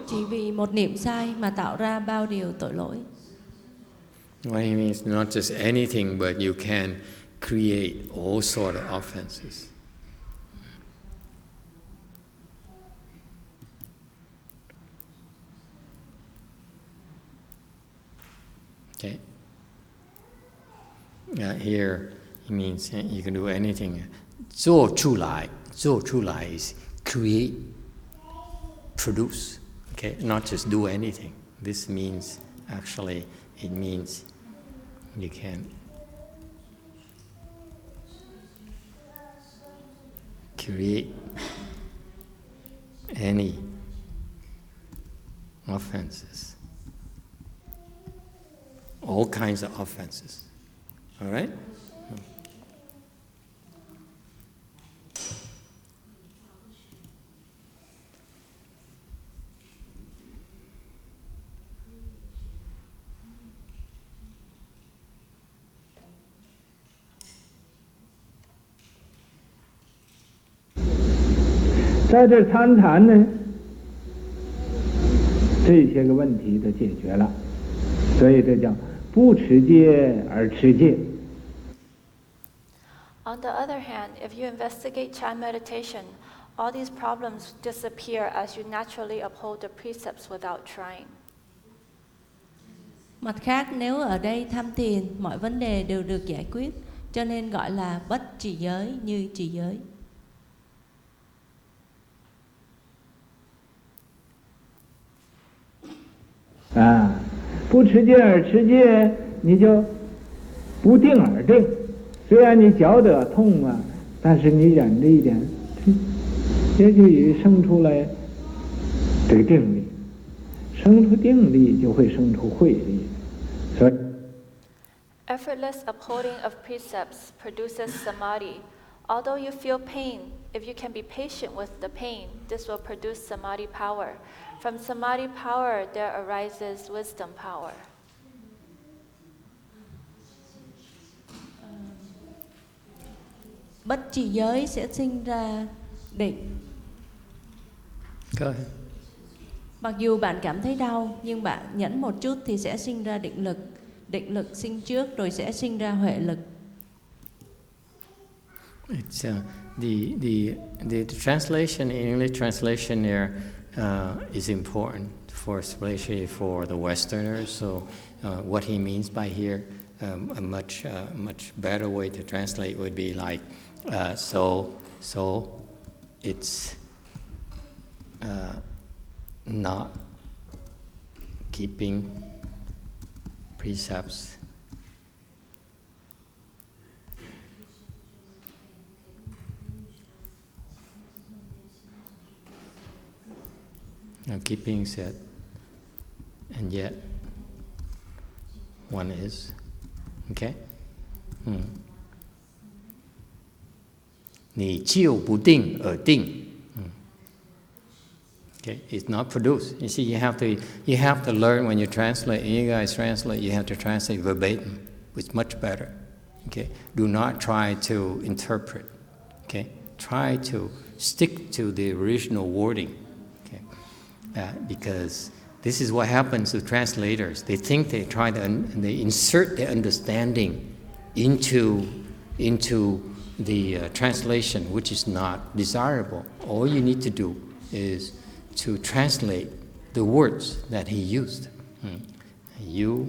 Chỉ vì một niệm sai mà tạo ra bao điều tội lỗi. What he means, not just anything, but you can create all sort of offenses. Okay. Here he means you can do anything. 做出来is create, produce. Okay, not just do anything. This means actually it means you can create any offenses. All kinds of offenses. All right? Tại đây tham禅呢，这些个问题都解决了，所以这叫不持戒而持戒。 On the other hand, if you investigate Chan meditation, all these problems disappear as you naturally uphold the precepts without trying. Mặt khác, nếu ở đây tham thiền, mọi vấn đề đều được giải quyết, cho nên gọi là bất trì giới như trì giới. À, 不持戒而持戒，你就不定而定。虽然你觉得痛啊，但是你忍着一点，也就生出来这个定力，生出定力就会生出慧力。所以 Effortless upholding of precepts produces samadhi. Although you feel pain, if you can be patient with the pain, this will produce samadhi power. From samadhi power, there arises wisdom power. Bất trì giới sẽ sinh ra định. Go ahead. Mặc dù bạn cảm thấy đau, nhưng bạn nhẫn một chút thì sẽ sinh ra định lực. Định lực sinh trước rồi sẽ sinh ra huệ lực. It's the translation in English translation here is important for especially for the Westerners. So what he means by here, a much better way to translate would be like so it's not keeping precepts. Keeping said, and yet one is, okay? 你就不定而定. Okay, it's not produced. You see, you have to learn when you translate. You guys translate. You have to translate verbatim. It's much better. Okay, do not try to interpret. Okay, try to stick to the original wording. Okay, because this is what happens to translators. They think they try to they insert their understanding into the translation, which is not desirable. All you need to do is to translate the words that he used. You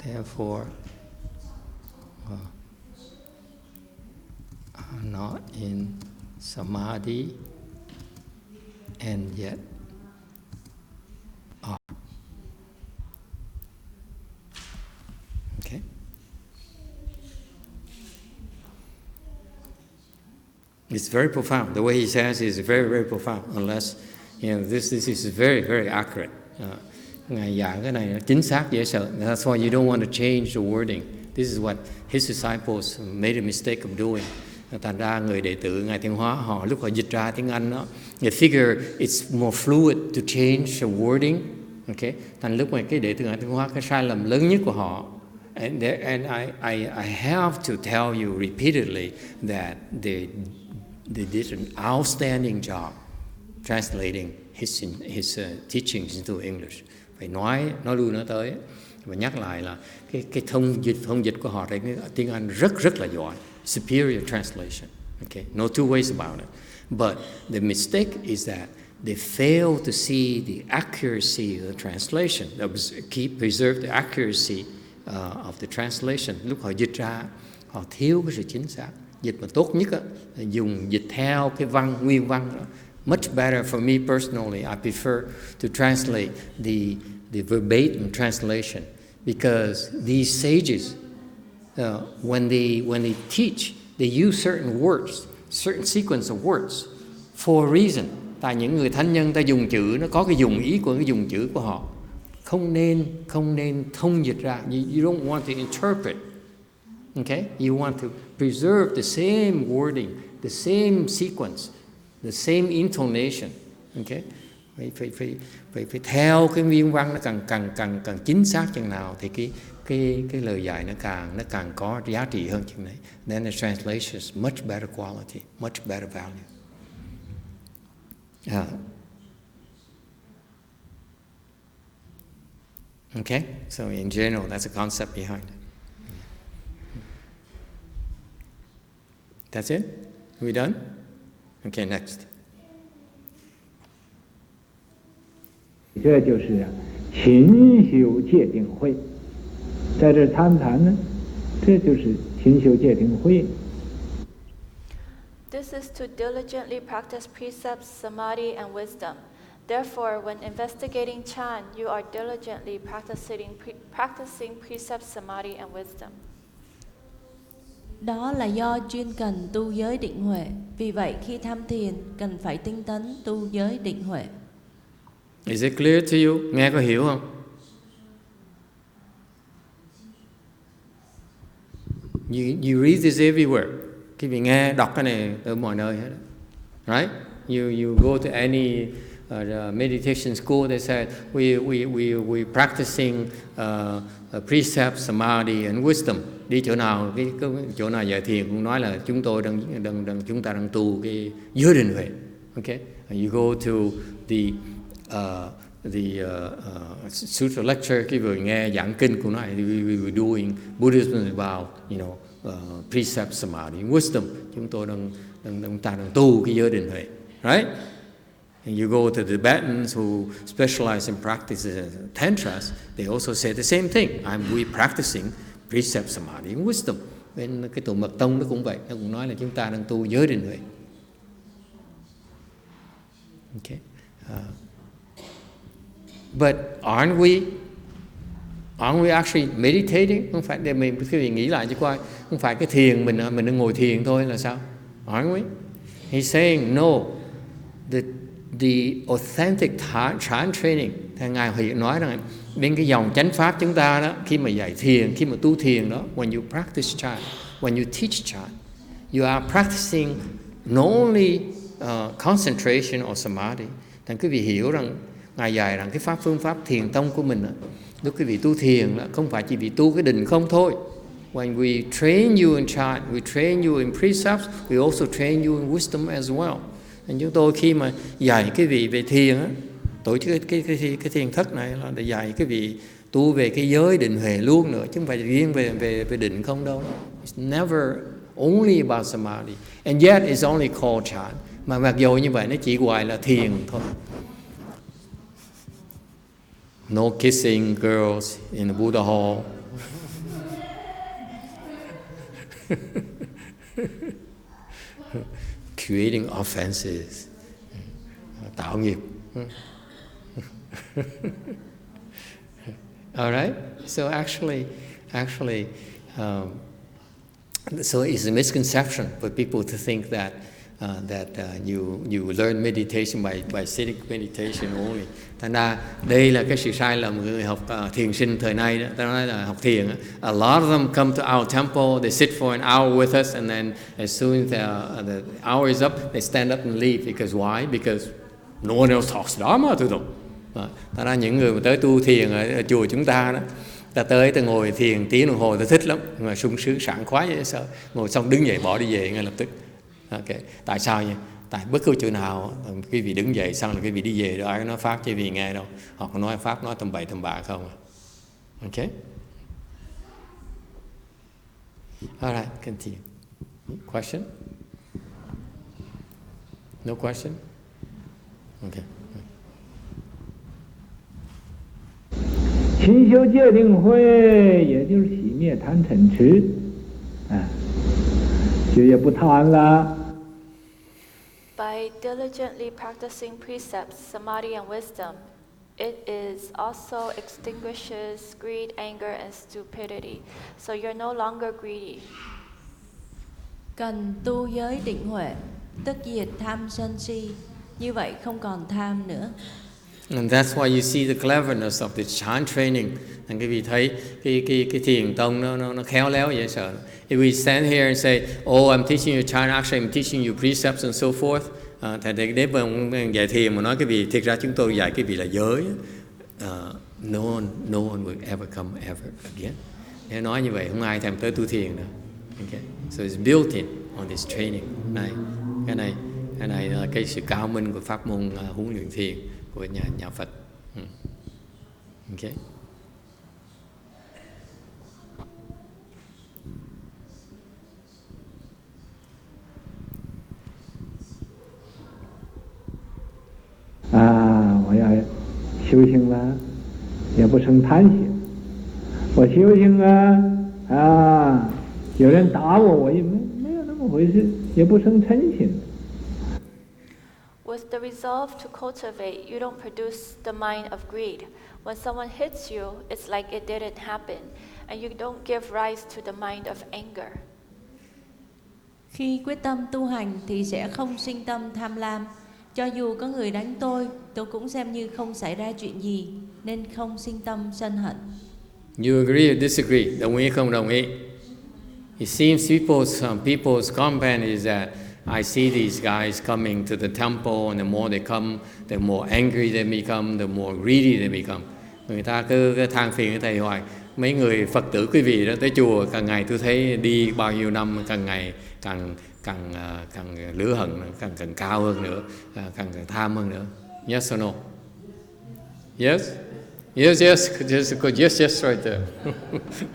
therefore are not in samadhi and yet are. Okay? It's very profound. The way he says is very, very profound. Unless, this is very, very accurate. Ngài giảng cái này nó chính xác dễ sợ. That's why you don't want to change the wording. This is what his disciples made a mistake of doing. Thành ra người đệ tử Ngài Thiên Hóa họ lúc họ dịch ra tiếng Anh đó, they figure it's more fluid to change the wording. Okay? Thành lúc mà cái đệ tử Ngài Thiên Hóa cái sai lầm lớn nhất của họ. And I have to tell you repeatedly that they did an outstanding job translating his teachings into English. Phải nói lui nói tới và nhắc lại là cái thông dịch của họ trên tiếng Anh rất là giỏi. Superior translation. Okay, no two ways about it. But the mistake is that they fail to see the accuracy of the translation. Preserve the accuracy of the translation. Lúc họ dịch ra, họ thiếu cái sự chính xác. Dịch mà tốt nhất là dùng dịch theo cái nguyên văn đó. Much better for me personally. I prefer to translate the verbatim translation because these sages, when they teach, they use certain words, certain sequence of words for a reason. Tại những người thánh nhân ta dùng chữ nó có cái dùng ý của cái dùng chữ của họ. Không nên thông dịch ra. You don't want to interpret. Okay? You want to preserve the same wording, the same sequence, the same intonation. Okay? Phải theo cái nguyên văn nó càng chính xác chừng nào thì cái lời dạy nó càng có giá trị hơn chừng đấy. Then the translation is much better quality, much better value. Okay, so in general, that's the concept behind it. That's it? We done? Okay, next. 这就是勤修戒定慧，在这参禅呢，这就是勤修戒定慧。 This is to diligently practice precepts, samadhi, and wisdom. Therefore, when investigating Chan, you are diligently practicing precepts, samadhi, and wisdom. Đó là do chuyên cần tu giới định huệ. Vì vậy khi tham thiền cần phải tinh tấn tu giới định huệ. Is it clear to you? Nghe có hiểu không? You read this everywhere. Khi mình nghe đọc cái này ở mọi nơi hết. Right? You go to any meditation school, they said we practicing precepts, samadhi and wisdom. Đi chỗ nào cái chỗ nào dạy thiền cũng nói là chúng ta đang tu cái giới định huệ. Okay, and you go to the sutra lecture, khi vừa nghe giảng kinh của nó, we were doing Buddhism about precepts, samadhi, wisdom. Chúng ta đang tu cái giới định huệ, right? And you go to the Tibetans who specialize in practices tantras, they also say the same thing. We practicing precepts, samadhi, and wisdom. Bên cái tụ mật tông nó cũng vậy, nó cũng nói là chúng ta đang tu giới định huệ. Okay. But aren't we actually meditating? Không phải để mình cái gì nghĩ lại chứ coi, không phải cái thiền mình đang ngồi thiền thôi là sao? Aren't we? He's saying no. The authentic Chan training, thầy Ngài Huệ nói rằng bên cái dòng chánh pháp chúng ta đó, khi mà dạy thiền, khi mà tu thiền đó, when you practice Chan, when you teach Chan, you are practicing not only concentration or samadhi. Thành quý vị hiểu rằng Ngài dạy rằng cái phương pháp thiền tông của mình đó, lúc quý vị tu thiền đó, không phải chỉ vì tu cái định không thôi. When we train you in Chan, we train you in precepts, we also train you in wisdom as well. Nên chúng tôi khi mà dạy cái vị về thiền á, tổ chức cái thiền thất này là để dạy cái vị tu về cái giới định huệ luôn nữa, chứ không phải riêng về định không đâu. It's never only about samadhi, and yet it's only called Chan. Mà mặc dù như vậy nó chỉ gọi là thiền thôi. No kissing girls in the Buddha hall. Creating offenses, tạo nghiệp. All right. So actually, so it's a misconception for people to think that you learn meditation by sitting meditation only. Thành ra đây là cái sự sai lầm người học thiền sinh thời nay đó. Ta nói là học thiền. A lot of them come to our temple, they sit for an hour with us, and then as soon as the hour is up, they stand up and leave. Because why? Because no one else talks Dharma to them. Thành ra những người mà tới tu thiền ở chùa chúng ta đó, ta tới ta ngồi thiền tiếng đồng hồ ta thích lắm, mà sung sướng sảng khoái vậy sao? Ngồi xong đứng dậy bỏ đi về ngay lập tức. Okay. Tại sao nhỉ? Tại bất cứ chỗ nào quý vị đứng dậy xong là quý vị đi về đâu ai có nói pháp cho quý vị nghe đâu. Họ có nói pháp nói tầm bậy tầm bạ không. Okay. All right, continue. Question? No question? Okay. 勤修戒定慧，也就是熄灭贪嗔痴，就也不贪了。 By diligently practicing precepts, samadhi, and wisdom, it is also extinguishes greed, anger, and stupidity. So you're no longer greedy. Cần tu giới định huệ, tức diệt tham sân si, như vậy không còn tham nữa. And that's why you see the cleverness of the Chan training. And quý vị thấy cái thiền tông nó khéo léo dễ sợ. If we stand here and say, oh, I'm teaching you Chan, actually I'm teaching you precepts and so forth. Thì nếu mà dạy thiền mà nói cái vị, thiệt ra chúng tôi dạy cái vị là giới. No one will ever come ever again. Nếu nói như vậy, không ai thèm tới tu thiền nữa. Okay? So it's built in on this training. Cái này là cái sự cao minh của pháp môn huấn luyện thiền của nhà Phật. Okay. À, 我要修行了，也不生贪心。我修行啊，有人打我，我也没有那么回事，也不生嗔心。 With the resolve to cultivate, you don't produce the mind of greed. When someone hits you, it's like it didn't happen, and you don't give rise to the mind of anger. Khi quyết tâm tu hành thì sẽ không sinh tâm tham lam. Cho dù có người đánh tôi cũng xem như không xảy ra chuyện gì, nên không sinh tâm sân hận. You agree or disagree? Đồng ý không đồng ý? It seems people's comment is that I see these guys coming to the temple, and the more they come, the more angry they become, the more greedy they become. Người ta cứ than phiền với thầy hoài. Mấy người Phật tử quý vị đó tới chùa, càng ngày tôi thấy đi bao nhiêu năm, càng ngày càng lửa hận, càng cao hơn nữa, càng tham hơn nữa. Yes or no? Yes? Yes, yes, right there.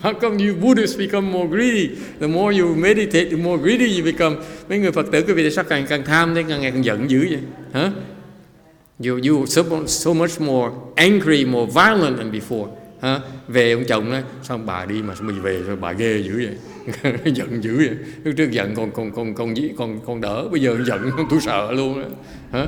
How come you Buddhists become more greedy? The more you meditate, the more greedy you become. Mấy người Phật tử quý vị sao càng tham, thế càng ngày càng giận dữ vậy? Hả? You so much more angry, more violent than before. Hả? Về ông chồng nói, sao bà đi mà sao mình về sao bà ghê dữ vậy? Giận dữ vậy. Lúc trước giận còn đỡ, bây giờ giận tôi sợ luôn đó. Hả?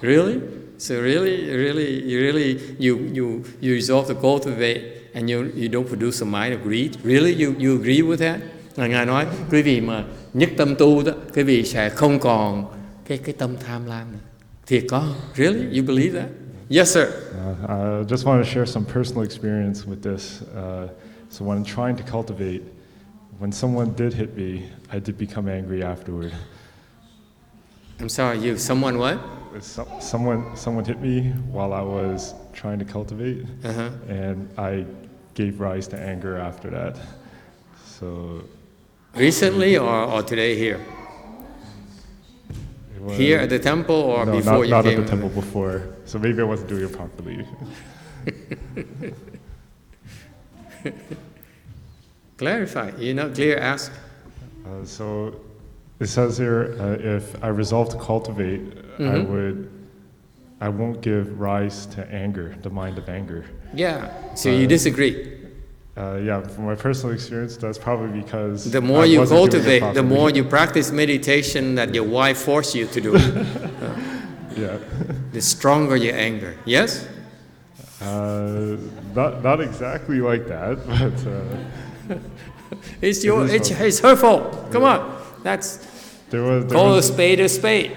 Really? So really, you resolve to cultivate, and you don't produce a mind of greed. Really, you agree with that? Ngài nói, quý vị mà nhất tâm tu đó, quý vị sẽ không còn cái tâm tham lam nữa. Thiệt có? Really? You believe that? Yes, sir. I just want to share some personal experience with this. So when trying to cultivate, when someone did hit me, I did become angry afterward. I'm sorry, someone what? Someone hit me while I was trying to cultivate, and I gave rise to anger after that. So recently or today here? Here at the temple or before you came? No, not at the temple before. So maybe I wasn't doing it properly. Clarify. You're not clear, ask. So it says here, if I resolve to cultivate, I won't give rise to anger, the mind of anger. Yeah, so you disagree. Yeah, from my personal experience, that's probably because the more you cultivate, the more you practice meditation that your wife forced you to do. Yeah. The stronger your anger. Yes? Not exactly like that, but it's her fault. Come on, call a spade a spade.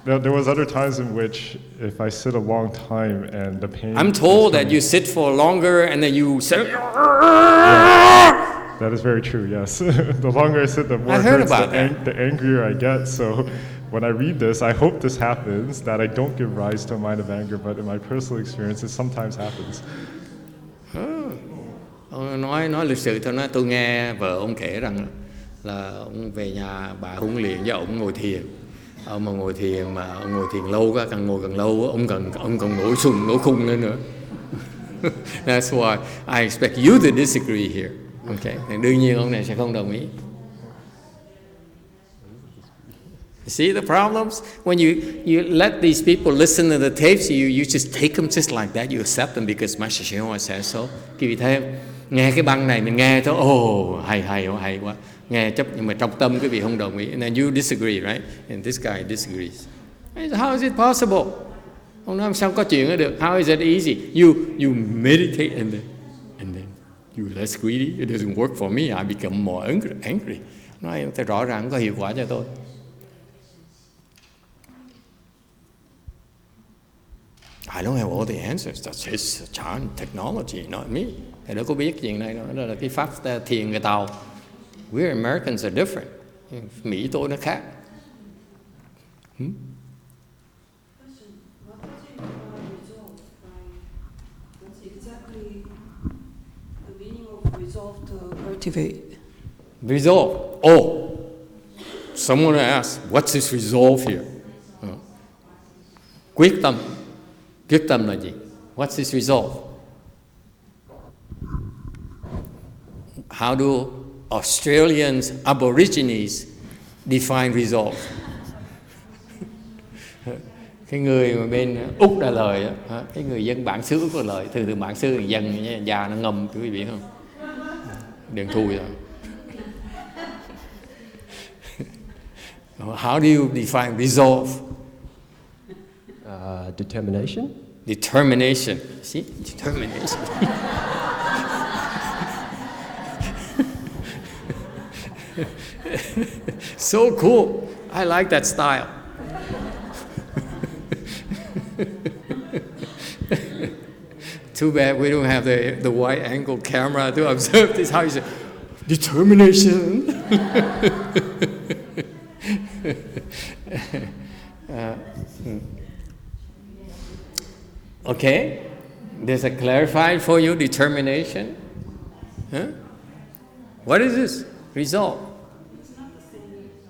There was other times in which, if I sit a long time and the pain... I'm told that you sit for longer and then you say... Yeah, that is very true, yes. The longer I sit, the more the angrier I get. So when I read this, I hope this happens, that I don't give rise to a mind of anger, but in my personal experience, it sometimes happens. Nói lịch sự thôi, tôi nghe vợ ông kể rằng là ông về nhà, bà huấn luyện với ông ngồi thiền. Ông mà ngồi thiền lâu, càng ngồi càng lâu, ông còn nổi khùng lên nữa. That's why I expect you to disagree here. Okay. Đương nhiên ông này sẽ không đồng ý. See the problems? When you let these people listen to the tapes, you just take them just like that. You accept them because Master YongHua says so. Quý vị thấy không? Nghe cái băng này mình nghe thôi, hay quá. Nghe chấp, nhưng mà trong tâm quý vị không đồng ý. And then you disagree, right? And this guy disagrees. How is it possible? Ông nói sao có chuyện đó được? How is it easy? You meditate and then you less greedy. It doesn't work for me. I become more angry. Nói thì rõ ràng không có hiệu quả cho tôi. I don't have all the answers. That's his technology, not me. Thầy đâu có biết chuyện này đâu. Đó là cái pháp thiền người Tàu. We Americans are different. Mỹ tôi nó khác. Question. What is it resolve? What's exactly the meaning of resolve to cultivate? Resolve. Oh, someone asked, what's this resolve here? Quyết tâm. Quyết tâm là gì? What's this resolve? How do Australians, Aborigines define resolve? Cái người mà bên Úc trả lời đó, cái người dân bản xứ Úc trả lời, từ bản xứ người dân già nó ngầm, quý vị biết không? Đừng thui rồi. How do you define resolve? Determination. Determination. See? Determination. So cool. I like that style. Too bad we don't have the wide angle camera to observe this. How you say, determination. Okay, there's a clarified for you determination. Huh? What is this? Resolve.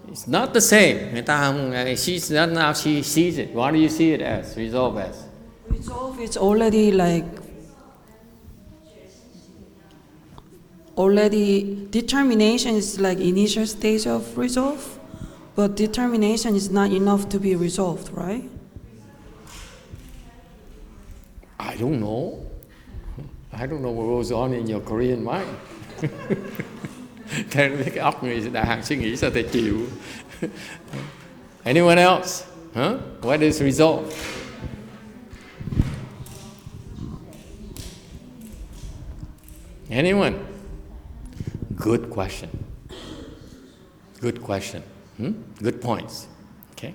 It's not the same. Người ta không, she's not now, she sees it. What do you see it as? Resolve as? Resolve is already determination is like initial stage of resolve, but determination is not enough to be resolved, right? I don't know. I don't know what goes on in your Korean mind. Thế cái óc người đại hàng suy nghĩ sao thầy chịu. Anyone else? Huh? What is resolve? Anyone? Good question. Good question. Good points. Okay.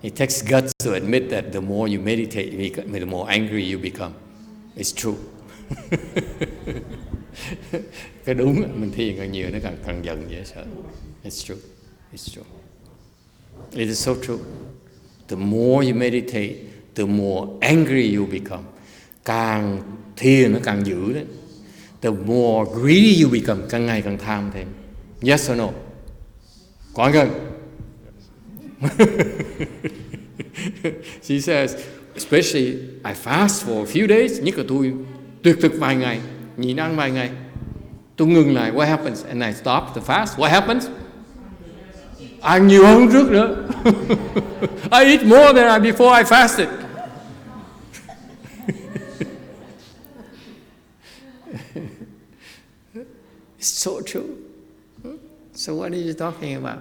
It takes guts to admit that the more you meditate, the more angry you become. It's true. Cái đúng, mình thiền càng nhiều nó càng giận dễ sợ. It's true. It's true. It is so true. The more you meditate, the more angry you become. Càng thiền nó càng dữ đấy. The more greedy you become, càng ngày càng tham thêm. Yes or no? Có không? She says, especially I fast for a few days, nhất là tôi tuyệt thực vài ngày, nhịn ăn vài ngày. Tôi ngừng lại, what happens? And I stop the fast, what happens? Ăn nhiều hơn trước nữa. I eat more than before I fasted. It's so true. So what are you talking about?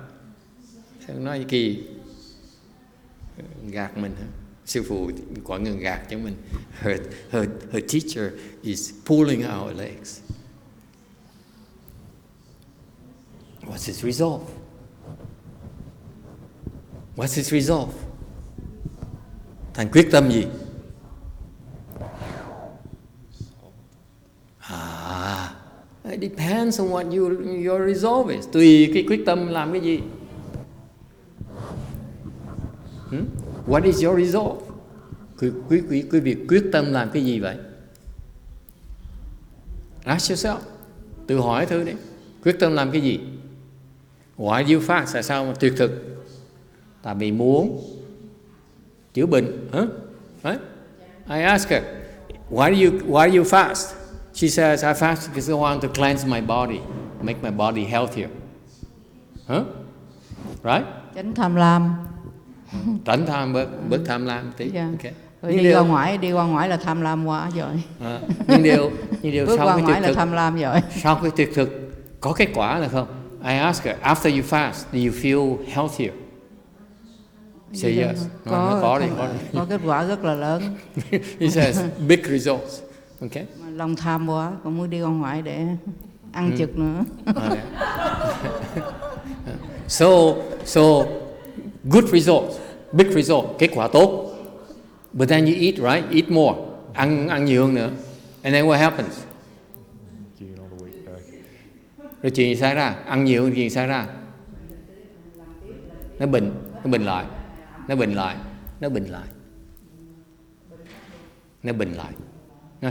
Sao nói gì kỳ? Gạt mình hả? Sư phụ có người gạt cho mình. Her teacher is pulling our legs. What's his resolve? What's his resolve? Thành quyết tâm gì? It depends on what your resolve is. Tùy cái quyết tâm làm cái gì. What is your resolve? Quý vị quyết tâm làm cái gì vậy? Ask yourself. Tự hỏi thử đi. Quyết tâm làm cái gì? Why do you fast? Tại sao mà tuyệt thực? Tại vì muốn chữa bệnh. Right? I ask her, why do you fast? She says, I fast because I want to cleanse my body, make my body healthier. Right? Tránh tham lam. Tránh tham, bớt tham lam tí. Yeah. Okay. Rồi đi qua ngoại là tham lam quá rồi. Nhưng điều bước sau qua cái ngoại tuyệt là thực, tham lam rồi. sau cái tuyệt thực có kết quả là không? I ask her, after you fast, do you feel healthier? Say yes. Có kết quả rất là lớn. He says, big results. Okay. Mà lòng tham quá, còn muốn đi qua ngoại để ăn chực nữa. So good results, big result, kết quả tốt. But then you eat, right? Eat more. Ăn nhiều hơn nữa. And then what happens? Rồi chuyện gì xảy ra? Ăn nhiều hơn chuyện gì xảy ra? Nó bệnh lại. Nó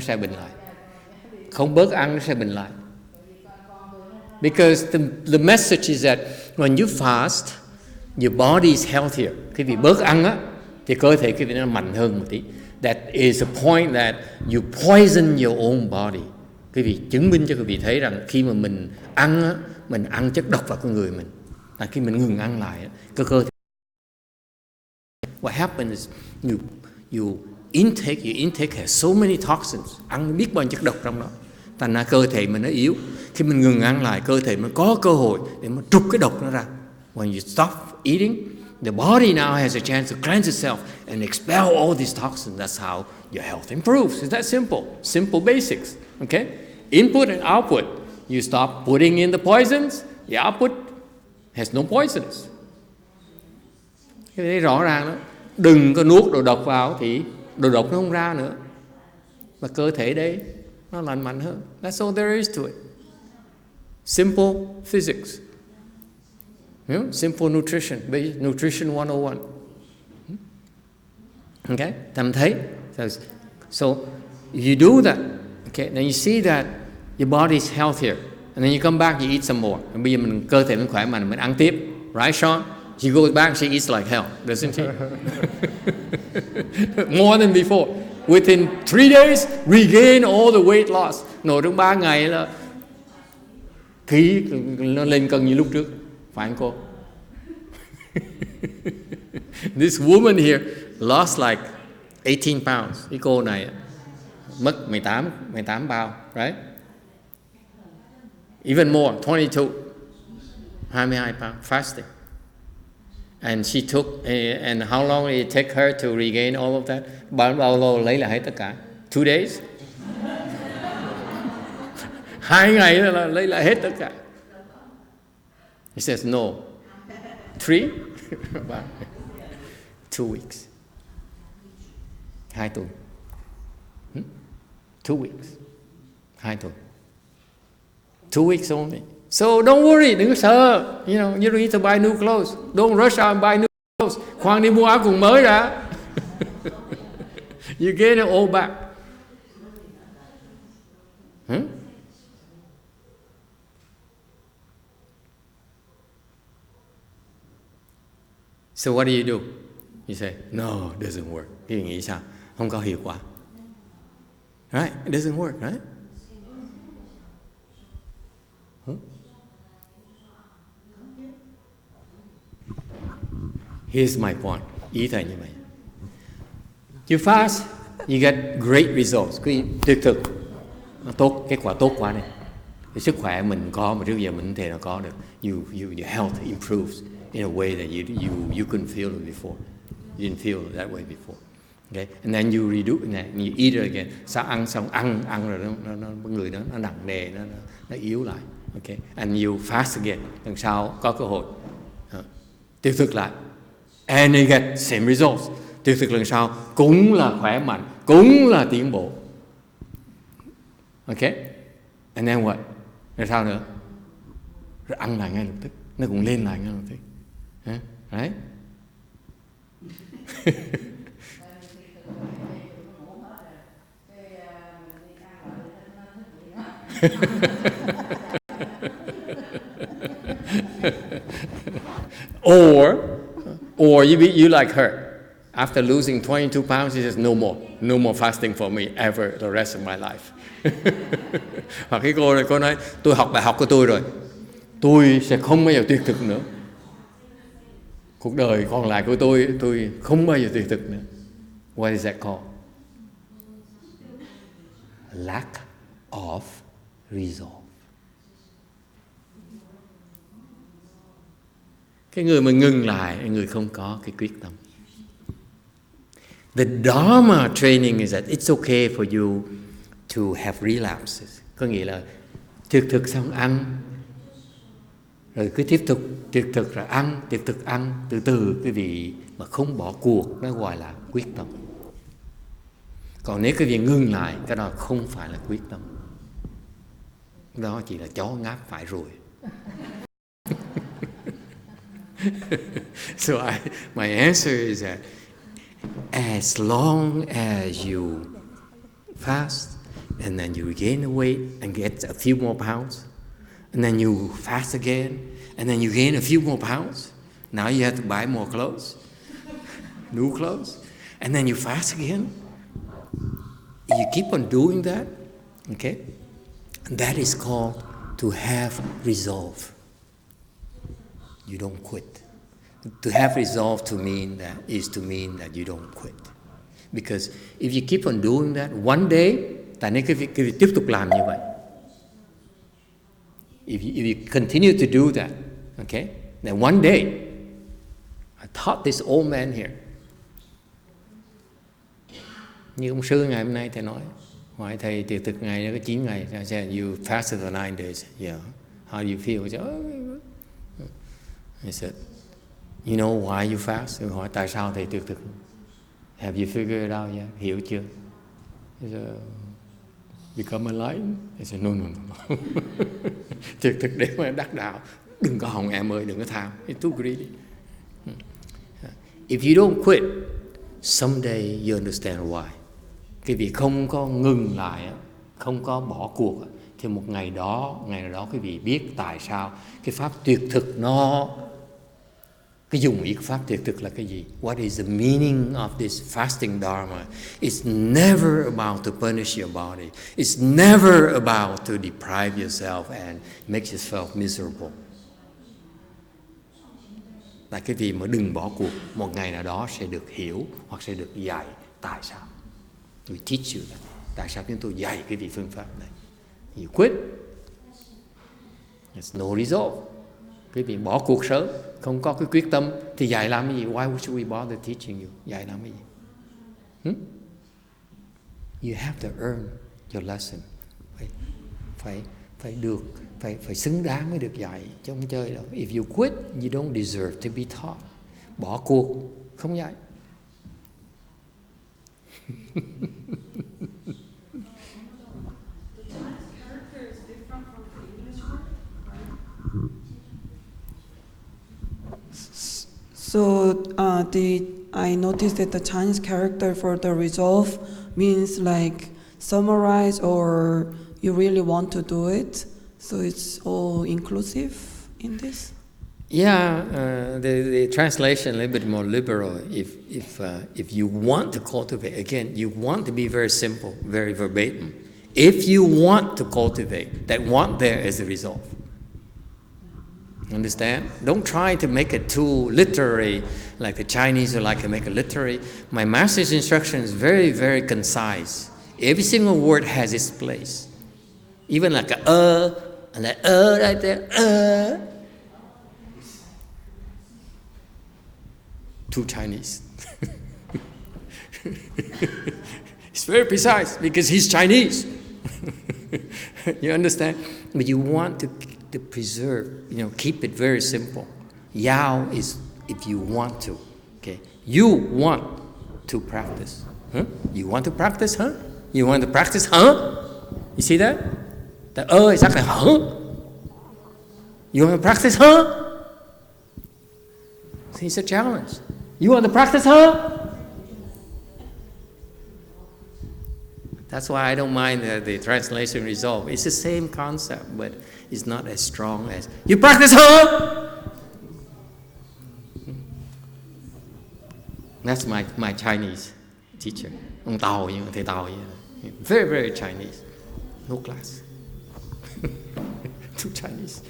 sẽ bệnh lại. Không bớt ăn nó sẽ bệnh lại. Because the message is that when you fast, your body is healthier. Khi vì bớt ăn á, thì cơ thể quý vị nó mạnh hơn một tí. That is a point that you poison your own body. Quý vị chứng minh cho quý vị thấy rằng khi mà mình ăn á, mình ăn chất độc vào con người mình. Khi mình ngừng ăn lại á, cơ thể. What happens is your intake has so many toxins. Ăn biết bao nhiêu chất độc trong đó. Thành ra cơ thể mình nó yếu. Khi mình ngừng ăn lại, cơ thể mình có cơ hội để mà trục cái độc nó ra. When you stop eating, the body now has a chance to cleanse itself and expel all these toxins. That's how your health improves. It's that simple. Simple basics. Okay? Input and output. You stop putting in the poisons, the output has no poisons. Cái đấy rõ ràng đó. Đừng có nuốt đồ độc vào thì đồ độc nó không ra nữa. Và cơ thể đấy nó lành mạnh hơn. That's all there is to it. Simple physics. Simple nutrition, nutrition 101. Okay, tâm thấy. So you do that, okay, then you see that your body is healthier, and then you come back, you eat some more. And bây giờ cơ thể mình khỏe mạnh, mình ăn tiếp, right, Sean? She goes back, she eats like hell, doesn't she? More than before. Within 3 days, regain all the weight loss. Nội trong 3 ngày là khí nó lên cân như lúc trước, phải không cô? This woman here lost like 18 pounds. Cái cô này mất 18 bao, right? Even more, 22 pounds fasting. And she took, and how long did it take her to regain all of that? Bao lâu lấy lại hết tất cả? 2 days? 2 ngày là lấy lại hết tất cả. He says no. 3? 2 weeks. 2 tuần. 2 weeks. 2 tuần. 2 weeks only. So don't worry, đừng có sợ. You know, you don't need to buy new clothes. Don't rush out and buy new clothes. Khoan đi mua áo quần mới đã. You get it all back. So what do? You say, no, it doesn't work. Thì nghĩ sao? Không có hiệu quả. Right? It doesn't work, right? Here's my point. Ý thầy như vậy. You fast, you get great results. Cái tuyệt thực, nó tốt, kết quả tốt quá này. Cái sức khỏe mình có mà trước giờ mình không thể nào có được. Your health improves in a way that you couldn't feel it before. You didn't feel it that way before. Okay, and then you redo it, and you eat it again. Sao ăn xong ăn rồi nó người nó nặng nề, nó yếu lại. Okay, and you fast again. Lần sau có cơ hội tiêu thực lại, and you get same results. Tiêu thực lần sau cũng là khỏe mạnh, cũng là tiến bộ. Okay, and then what? Rồi sao nữa? Rồi ăn lại ngay lập tức, nó cũng lên lại ngay lập tức. Right? or you like her. After losing 22 pounds, she says, no more fasting for me ever the rest of my life. Hoặc cái cô này, cô nói, tôi học bài học của tôi rồi, tôi sẽ không bao giờ tuyệt thực nữa. Cuộc đời còn lại của tôi không bao giờ tuyệt thực nữa. What is that called? Lack of resolve. Cái người mà ngừng lại, người không có cái quyết tâm. The Dharma training is that it's okay for you to have relapses. Có nghĩa là tuyệt thực xong ăn, rồi cứ tiếp tục tuyệt thực rồi ăn, tuyệt thực ăn, từ từ cái vị mà không bỏ cuộc, nó gọi là quyết tâm. Còn nếu cái việc ngưng lại, cái đó không phải là quyết tâm. Đó chỉ là chó ngáp phải rồi. So my answer is that as long as you fast and then you regain the weight and get a few more pounds, and then you fast again and then you gain a few more pounds, now you have to buy more clothes, new clothes, and then you fast again. You keep on doing that, okay? And that is called to have resolve. You don't quit. To have resolve is to mean that you don't quit. Because if you keep on doing that, one day, tại nên cái việc tiếp tục làm như vậy. If you continue to do that, okay, then one day, I taught this old man here. Như ông sư ngày hôm nay thầy nói, hỏi thầy tiệc thực ngày nó có 9 ngày, I said, you fasted for 9 days. Yeah. How do you feel? He said, I said, you know why you fast? Tôi hỏi tại sao thầy tiệc thực? Have you figured it out yet? Hiểu chưa? He said, become enlightened? I said, no. Thực để mà đắc đạo, đừng có hòng em ơi, đừng có tham. It's too greedy. If you don't quit, someday you understand why. Cái việc không có ngừng lại, không có bỏ cuộc, thì một ngày nào đó quý vị biết tại sao cái pháp tuyệt thực nó, cái dụng ý của pháp tuyệt thực là cái gì? What is the meaning of this fasting dharma? It's never about to punish your body. It's never about to deprive yourself and make yourself miserable. Là cái gì mà đừng bỏ cuộc, một ngày nào đó sẽ được hiểu hoặc sẽ được dạy tại sao. We teach you that. Tại sao chúng tôi dạy cái vị phương pháp này? You quit, there's no resolve. Cái vị bỏ cuộc sớm, không có cái quyết tâm thì dạy làm cái gì? Why should we bother teaching you? Dạy làm cái gì? You have to earn your lesson. Phải xứng đáng mới được dạy, chứ không chơi đâu. If you quit, you don't deserve to be taught. Bỏ cuộc, không dạy. So I noticed that the Chinese character for the resolve means like summarize or you really want to do it. So it's all inclusive in this. Yeah, the translation a little bit more liberal. If you want to cultivate, again, you want to be very simple, very verbatim. If you want to cultivate, that want there is the resolve. Understand? Don't try to make it too literary, like the Chinese would like to make it literary. My master's instruction is very, very concise. Every single word has its place. Even like a and like right there, Too Chinese. It's very precise because he's Chinese. You understand? But you want to preserve, keep it very simple. Yao is if you want to. Okay, you want to practice. Huh? You want to practice, huh? You want to practice, huh? You see that? The is actually, huh? You want to practice, huh? See, it's a challenge. You want to practice, huh? That's why I don't mind the translation resolve. It's the same concept, but it's not as strong as you practice, huh? That's my Chinese teacher. Ông Tàu, thầy Tàu, very, very Chinese. No class. Too Chinese.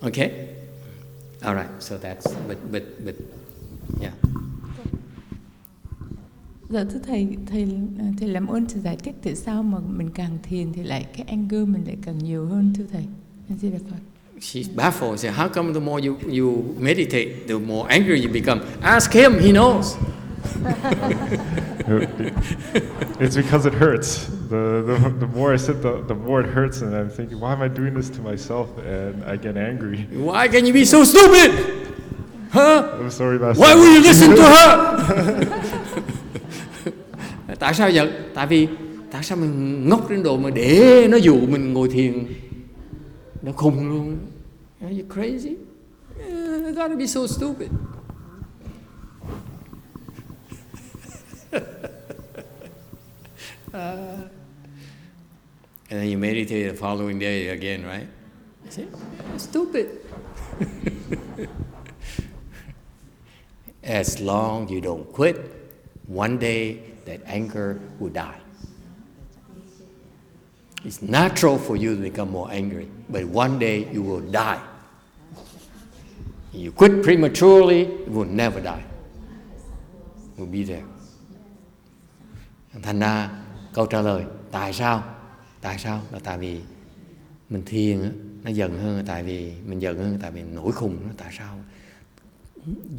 Okay? All right, so that's, but yeah. Dạ thưa thầy làm ơn thầy giải thích tại sao mà mình càng thiền thì lại cái anger mình lại càng nhiều hơn thưa thầy. Di Đà Phật. She's baffled. She said, how come the more you meditate, the more angry you become? Ask him, he knows. It's because it hurts. The more I sit, the more it hurts, and I'm thinking, why am I doing this to myself? And I get angry. Why can you be so stupid? Huh? I'm sorry, Master. Why will you listen to her? Tại sao vậy? Tại sao mình ngốc đến độ mà để nó dụ mình ngồi thiền? Nó khùng luôn. Are you crazy? You gotta be so stupid. And then you meditate the following day again, right? You say, stupid. As long you don't quit, one day that anger will die. It's natural for you to become more angry, but one day you will die. If you quit prematurely, it will never die. It will be there. Thành ra câu trả lời tại sao? Tại sao? Là tại vì mình thiền nó giận hơn, tại vì mình giận hơn, tại vì mình nổi khùng nó. Tại sao?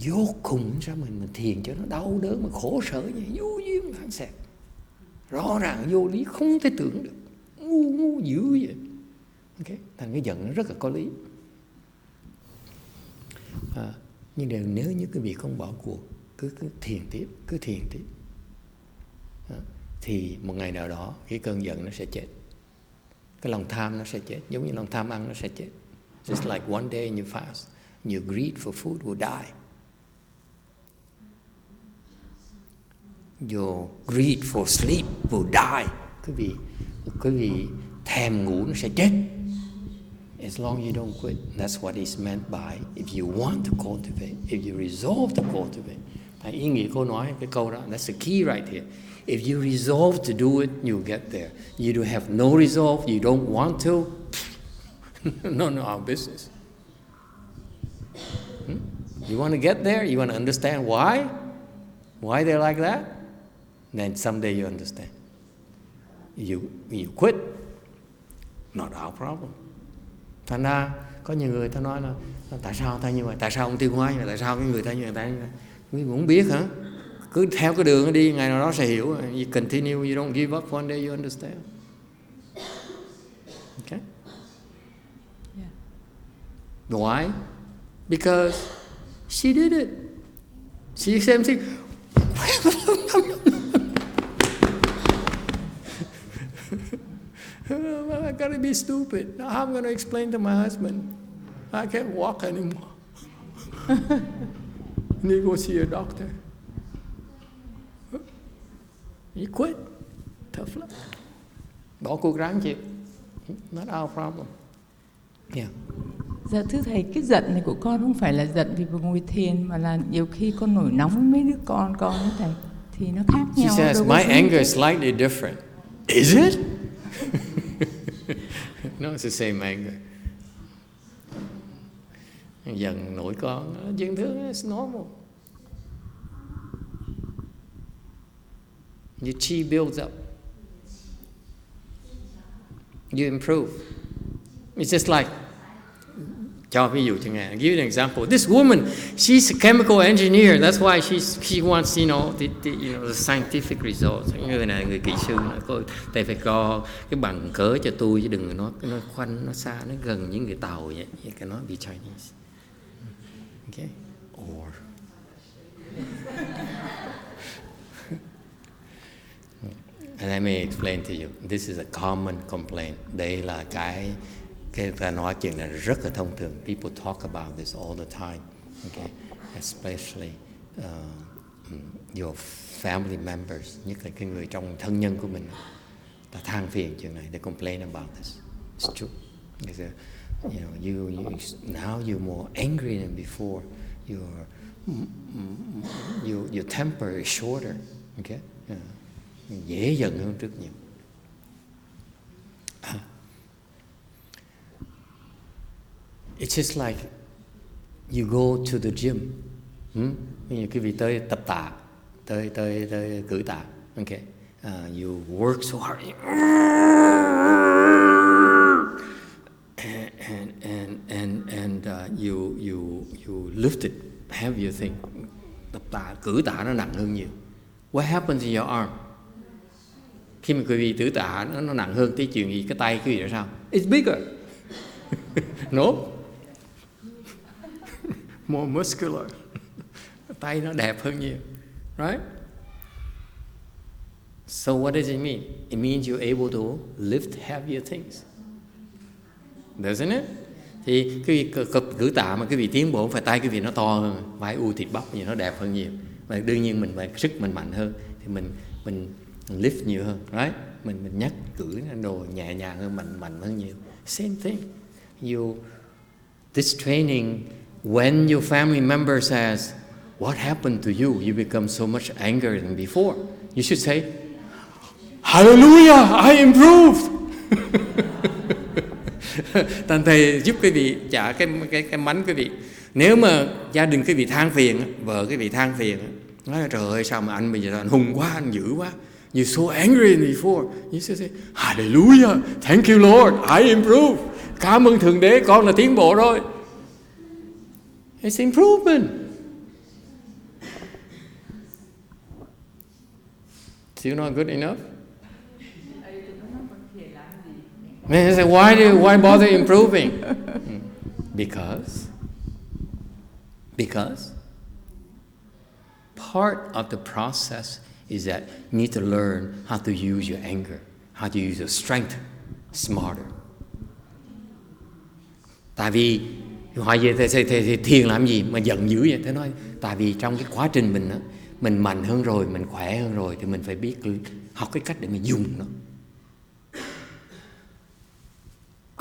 Vô cùng sao mình thiền cho nó đau đớn mà khổ sở vậy, vô duyên phản xạ, rõ ràng vô lý không thể tưởng được, ngu dữ vậy. Okay. Thành cái giận nó rất là có lý. Nhưng nếu như cái việc không bỏ cuộc, cứ thiền tiếp, thì một ngày nào đó cái cơn giận nó sẽ chết, cái lòng tham nó sẽ chết, giống như lòng tham ăn nó sẽ chết. Just like one day you fast, your greed for food will die. Your greed for sleep will die. Quý vị thèm ngủ nó sẽ chết. As long as you don't quit. That's what is meant by if you want to cultivate, if you resolve to cultivate. Ý nghĩa cô nói cái câu đó, that's the key right here. If you resolve to do it, you'll get there. You do have no resolve, you don't want to, none of our business. You want to get there, you want to understand why they're like that, then someday you understand. You quit, not our problem. Thành ra có nhiều người ta nói là tại sao ta như vậy, tại sao ông Tiêu Hóa như vậy, tại sao cái người ta như vậy, tại quý vị muốn biết hả? Cứ theo cái đường đi, ngày nào đó sẽ hiểu. You continue, you don't give up, one day you understand. Okay? Yeah. Why? Because she did it. She same thing. I gotta be stupid. Now how am I gonna explain to my husband? I can't walk anymore. Need to go see a doctor. You quit. Tough luck. Bỏ cuộc ráng chịu. Not our problem. Yeah. Dạ thưa thầy, cái giận này của con không phải là giận vì vừa ngồi thiền, mà là nhiều khi con nổi nóng với mấy đứa con đó thầy, thì nó khác nhau. She says, my anger is slightly different. Is it? No, it's the same anger. Giận nổi con, chuyện thứ it's normal. Your chi builds up. You improve. It's just like, cho ví dụ chẳng hạn, give you an example. This woman, she's a chemical engineer. That's why she wants, the scientific results. Người này người kỹ sư, thầy phải có cái bằng cớ cho tôi, chứ đừng nó khoanh, nó xa, nó gần những người Tàu vậy. You cannot be Chinese. Okay? Or and let me explain to you. This is a common complaint. Đây là cái ta nói chuyện này rất là thông thường. People talk about this all the time. Okay? Especially your family members, nhất là cái người trong thân nhân của mình, ta than phiền chuyện này. They complain about this. It's true. Now you're more angry than before. Your temper is shorter. Okay? Dễ giận hơn trước nhiều. It's just like you go to the gym. Quý vị tới tập tạ, tới cử tạ. Okay. You work so hard. And you lift it heavier thing. Tập tạ, cử tạ nó nặng hơn nhiều. What happens in your arm? Khi mà quý vị tử tạ nó nặng hơn tí chuyện gì, cái tay quý vị là sao? It's bigger. No. More muscular. Tay nó đẹp hơn nhiều. Right? So what does it mean? It means you're able to lift heavier things. Doesn't it? Thì quý vị cử tạ mà quý vị tiến bộ, phải tay quý vị nó to hơn, vai u thịt bắp gì nó đẹp hơn nhiều. Và đương nhiên mình phải sức mình mạnh hơn thì mình lift nhiều hơn, right? Mình nhắc cử đồ nhẹ nhàng hơn, mạnh hơn nhiều. Same thing. This training, when your family member says, what happened to you? You become so much angry than before. You should say, Hallelujah, I improved. Thành thầy giúp quý vị trả cái mánh quý vị. Nếu mà gia đình quý vị than phiền, vợ quý vị than phiền, nói là trời ơi sao mà anh bây giờ anh hung quá, anh dữ quá. You're so angry before. You should say, Hallelujah, thank you Lord, I improved. Cảm ơn Thượng Đế, con là tiến bộ rồi. It's improvement. Still not good enough? Man, say, why bother improving? Because part of the process is that you need to learn how to use your anger, how to use your strength smarter. Tại vì hỏi về thì thiền làm gì mà giận dữ vậy? Thế nói tại vì trong cái quá trình mình mạnh hơn rồi, mình khỏe hơn rồi thì mình phải biết học cái cách để mình dùng nó.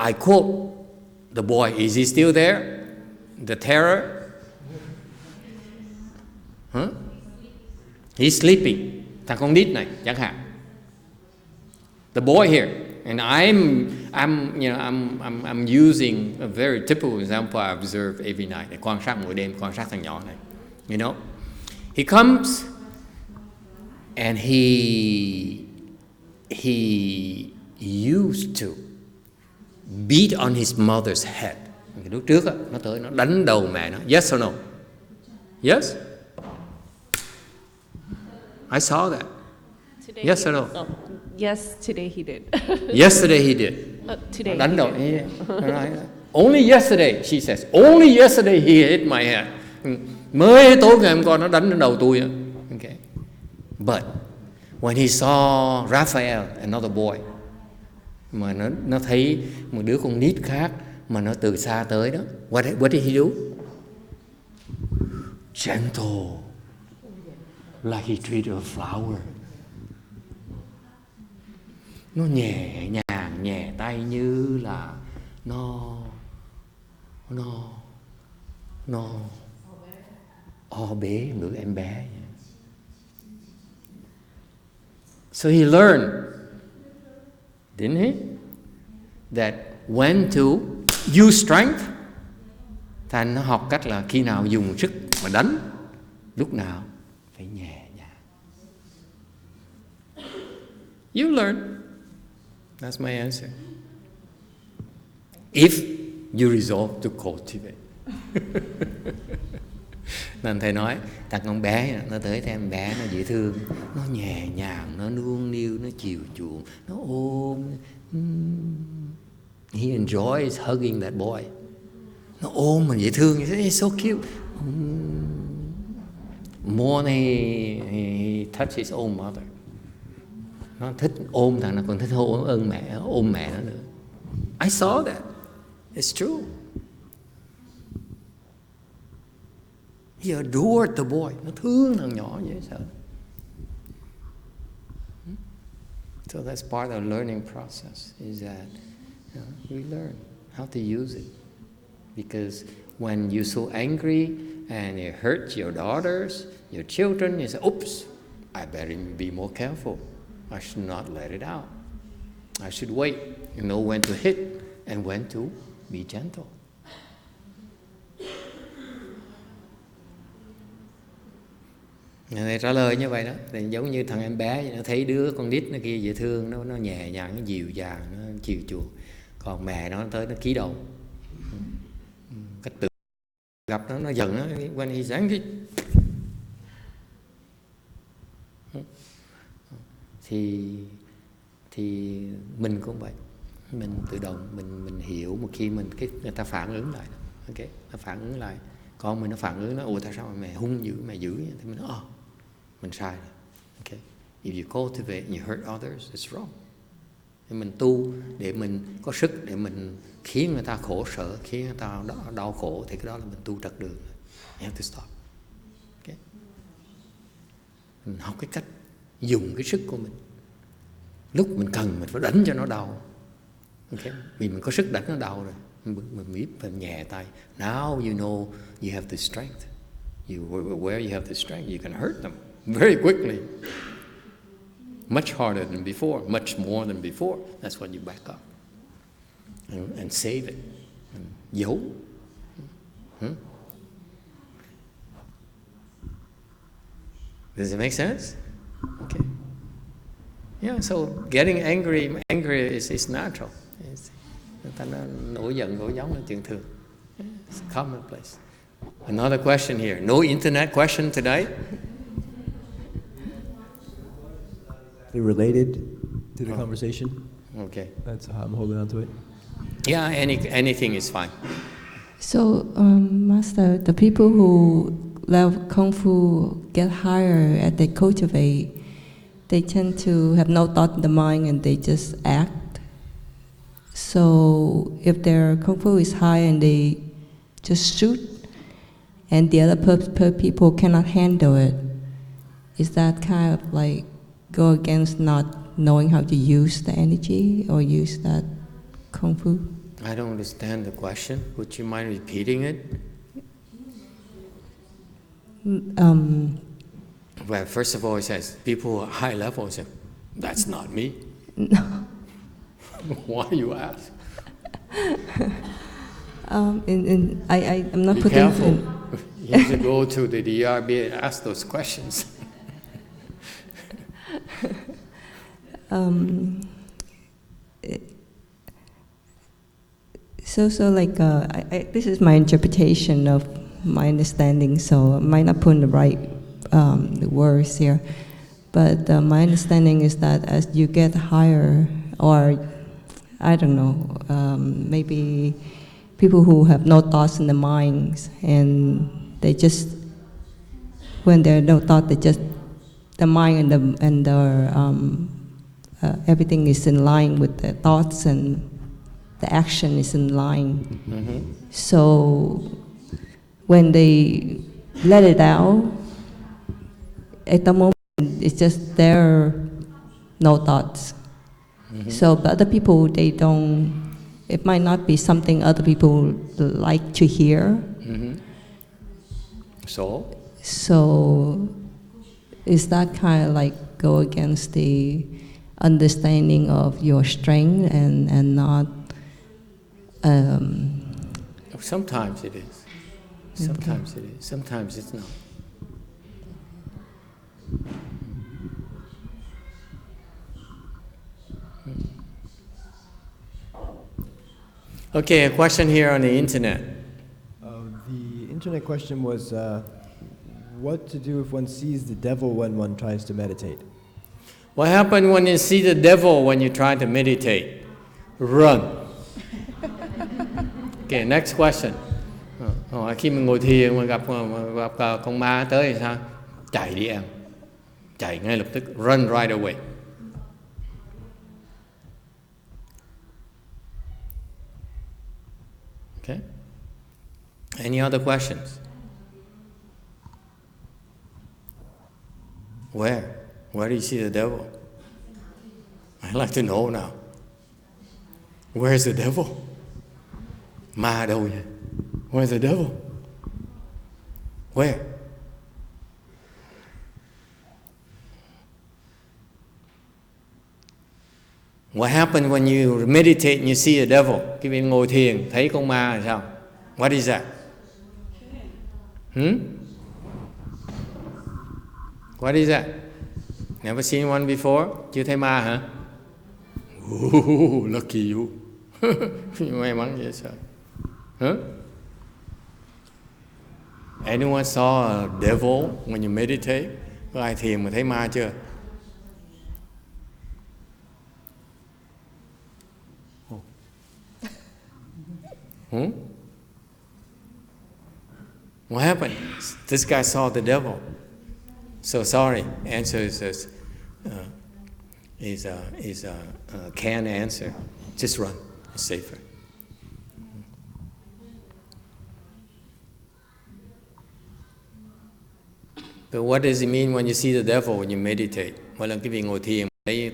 I quote the boy, is he still there? The terror? Huh? He's sleeping. Thằng con nít này chẳng hạn. The boy here, and I'm using a very typical example I observe every night. Để quan sát mỗi đêm, quan sát thằng nhỏ này. You know, he comes and he used to beat on his mother's head. Lúc trước á, nó tới nó đánh đầu mẹ nó. Yes or no? Yes? I saw that. Today yes or no? Yes, today he did. Yesterday he did. Today đánh he đầu. did. Right. Only yesterday, she says. Only yesterday he hit my head. Mới tối ngày hôm qua nó đánh lên đầu tôi. Okay. But when he saw Raphael, another boy, mà nó thấy một đứa con nít khác mà nó từ xa tới đó, what did he do? Gentle, like he treated a flower. Nó nhẹ nhàng, nhẹ tay như là nó bế ngữ em bé. So he learned, didn't he, that when to use strength. Thành nó học cách là khi nào dùng sức mà đánh, lúc nào phải nhẹ nhàng. You learn. That's my answer. If you resolve to cultivate. Nên thầy nói, thằng con bé nó tới thấy em bé nó dễ thương, nó nhẹ nhàng, nó nuông niu, nó chiều chuộng, nó ôm. He enjoys hugging that boy. Nó ôm mình dễ thương như thế, it's so cute. More than he touches his own mother. Nó thích ôm thằng nó còn thích ôm mẹ nó nữa. I saw that. It's true. He adored the boy. Nó thương thằng nhỏ dễ sợ. So that's part of the learning process, is that we learn how to use it. Because when you're so angry and it hurts your daughters, your children, you say, oops, I better be more careful. I should not let it out. I should wait, know when to hit and when to be gentle. Thầy trả lời như vậy đó. Thì giống như thằng em bé, nó thấy đứa con nít nó kia dễ thương, nó nhẹ nhàng, nó dịu dàng, nó chiều chuộng. Còn mẹ nó tới nó ký đầu. Cách tự gặp nó giận nó, when he's angry. Thì mình cũng vậy. Mình tự động mình hiểu một khi người ta phản ứng lại. Okay, nó phản ứng lại. Con mình nó phản ứng, nó ủa tại sao mẹ hung dữ, mẹ dữ vậy? Thì mình nói mình sai rồi. Okay. If you cultivate and you hurt others, it's wrong. Thì mình tu để mình có sức để mình khiến người ta khổ sở, khiến người ta đau khổ, thì cái đó là mình tu trật đường. You have to stop. Okay. Mình học cái cách dùng cái sức của mình. Lúc mình cần mình phải đánh cho nó đau. Okay. Vì mình có sức đánh nó đau rồi, mình biết phải nhẹ tay. Now you know you have the strength. Where you have the strength, you can hurt them very quickly. Much harder than before, much more than before. That's when you back up and save it. And giấu. Does it make sense? Okay. Yeah, so getting angry is natural. Người ta nổi giận, nổi giống là chuyện thường. It's commonplace. Another question here. No internet question today? Related to the conversation. Okay. That's how I'm holding on to it. Yeah, anything is fine. So, Master, the people who love Kung Fu get higher as they cultivate, they tend to have no thought in the mind and they just act. So if their kung fu is high and they just shoot, and the other people cannot handle it, is that kind of like go against not knowing how to use the energy or use that kung fu? I don't understand the question. Would you mind repeating it? Well, first of all, it says people who are high level say, "That's not me." No. Why you ask? I'm not Be putting. careful. You should go to the DRB and ask those questions. So like this is my interpretation of my understanding. So I might not put the right words here, but my understanding is that as you get higher, or I don't know, maybe people who have no thoughts in the minds, and they just, when there are no thought, they just, the mind and the everything is in line with the thoughts, and the action is in line. Mm-hmm. So when they let it out, at the moment it's just there, no thoughts. Mm-hmm. So but other people, they don't, it might not be something other people like to hear. Mm-hmm. So is that kind of like go against the understanding of your strength and not? Sometimes it is. Sometimes it is. Sometimes it's not. Okay, a question here on the internet. The internet question was what to do if one sees the devil when one tries to meditate. What happens when you see the devil when you try to meditate? Run. Okay, next question. Khi mình ngồi thiền mà gặp con ma tới thì sao? Chạy đi em. Chạy ngay lập tức. Run right away. Okay. Any other questions? Where? Where do you see the devil? I'd like to know now. Where's the devil? Ma đâu nhỉ? Where's the devil? Where? What happens when you meditate and you see the devil? Khi mình ngồi thiền thấy con ma là sao? What is that? What is that? Never seen one before? Chưa thấy ma hả? Lucky you. May mắn vậy sao? Anyone saw a devil when you meditate? Có ai thiền mà thấy ma chưa? What happened? This guy saw the devil. So sorry. Answer is canned answer. Just run. It's safer. But what does it mean when you see the devil when you meditate? Mỗi lần cái vị ngồi thiền thấy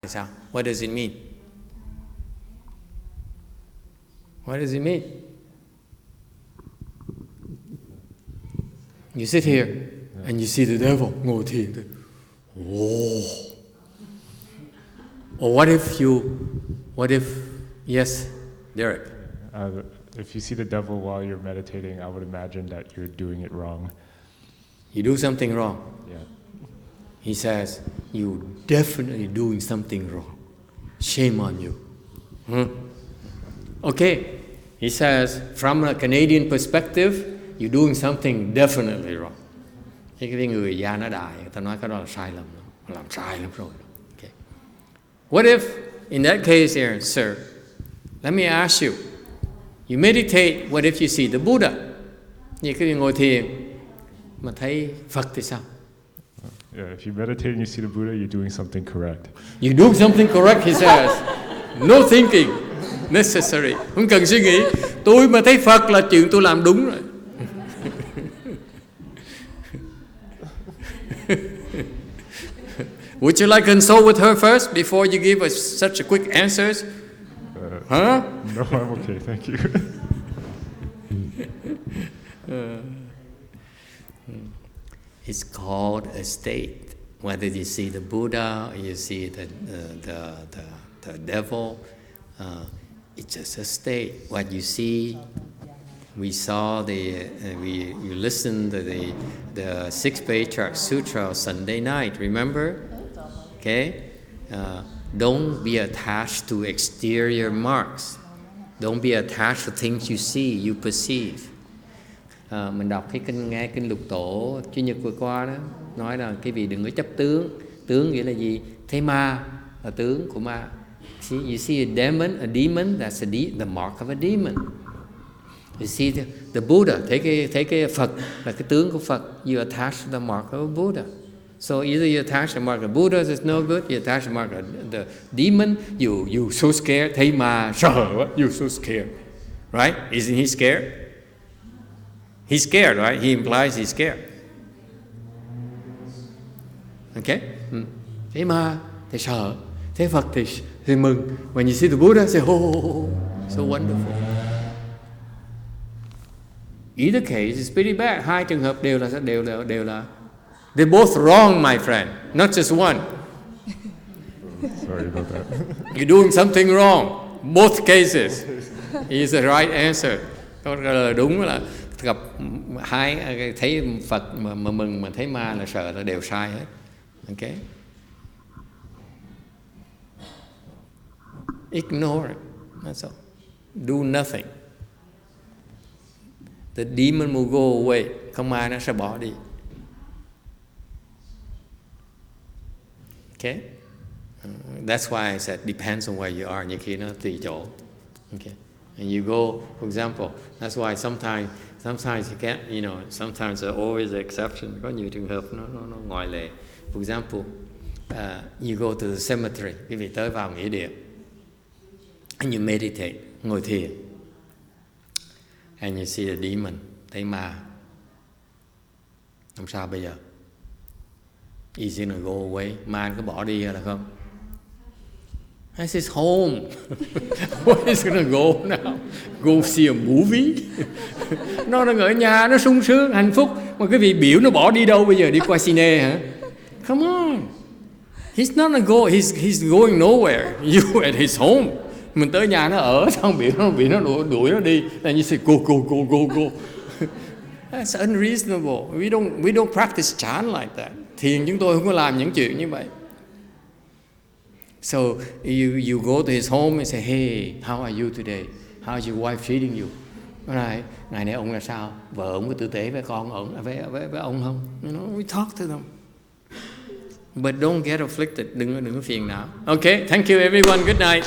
sao? What does it mean? What does it mean? You sit here and you see the devil ngồi thiền. Whoa. Or what if, yes, Derek? If you see the devil while you're meditating, I would imagine that you're doing it wrong. You do something wrong. Yeah. He says, you're definitely doing something wrong. Shame on you. Okay. He says, from a Canadian perspective, you're doing something definitely wrong. Cái người già nó đại, người ta nói cái đó là sai lầm. Làm sai lắm rồi. Okay. What if, in that case here, sir, let me ask you, you meditate, what if you see the Buddha? Như cái ngồi thiền, mà thấy Phật thì sao? Yeah, if you meditate and you see the Buddha, you're doing something correct. You do something correct, he says. No thinking necessary. Không cần suy nghĩ. Tôi mà thấy Phật là chuyện tôi làm đúng rồi. Would you like to consult with her first before you give us such a quick answers? Huh? No, I'm okay, thank you. It's called a state. Whether you see the Buddha or you see the devil, it's just a state. What you see, we saw you listened to the 6-page chart sutra on Sunday night. Remember? Okay. Don't be attached to exterior marks. Don't be attached to things you see, you perceive. Mình đọc nghe kinh Lục Tổ Chủ nhật vừa qua đó, nói là cái vị đừng có chấp tướng. Tướng nghĩa là gì? Thấy ma là tướng của ma. You see a demon, that's the mark of a demon. You see the Buddha, thấy cái Phật là cái tướng của Phật. You attach to the mark of a Buddha. So either you attach the mark of Buddha, it's no good. You attach the mark of the demon, you so scared, thấy ma sợ quá, you so scared, right? Isn't he scared? He's scared, right? He implies he's scared. Okay? Thấy ma thì sợ, thấy Phật thì mừng. When you see the Buddha, say, oh, so wonderful. Either case is pretty bad. Hai trường hợp đều là they're both wrong, my friend, not just one. Sorry about that. You're doing something wrong. Both cases is the right answer. Câu trả lời đúng là gặp hai thấy Phật mà mừng mà thấy ma là sợ là đều sai hết. Okay? Ignore it. That's all. Do nothing. The demon will go away. Không ma nó sẽ bỏ đi. Okay? That's why I said depends on where you are. Nhiều khi nó tùy chỗ. Okay? And you go, for example, that's why sometimes you can't, sometimes there's always an exception. Có nhiều trường hợp nó ngoại lệ. For example, you go to the cemetery, quý vị tới vào nghĩa địa, and you meditate, ngồi thiền, and you see the demon, thấy ma. Làm sao bây giờ? Is it gonna go away? Ma nó có bỏ đi hay là không? This is home. Where is gonna go now? Go see a movie? Nó đang ở nhà, nó sung sướng, hạnh phúc. Mà cái vị biểu nó bỏ đi đâu bây giờ? Đi qua cine hả? Come on. He's not gonna go. He's going nowhere. You at his home. Mình tới nhà nó ở, xong biểu nó đuổi nó đi. And you say go. That's unreasonable. We don't practice chant like that. Thiền chúng tôi không có làm những chuyện như vậy. So you go to his home and say, hey, how are you today? How is your wife treating you? Ngày nay ông là sao? Vợ ông có tử tế với con ông, với ông không? We talk to them. But don't get afflicted. Đừng có phiền não. Okay, thank you everyone. Good night.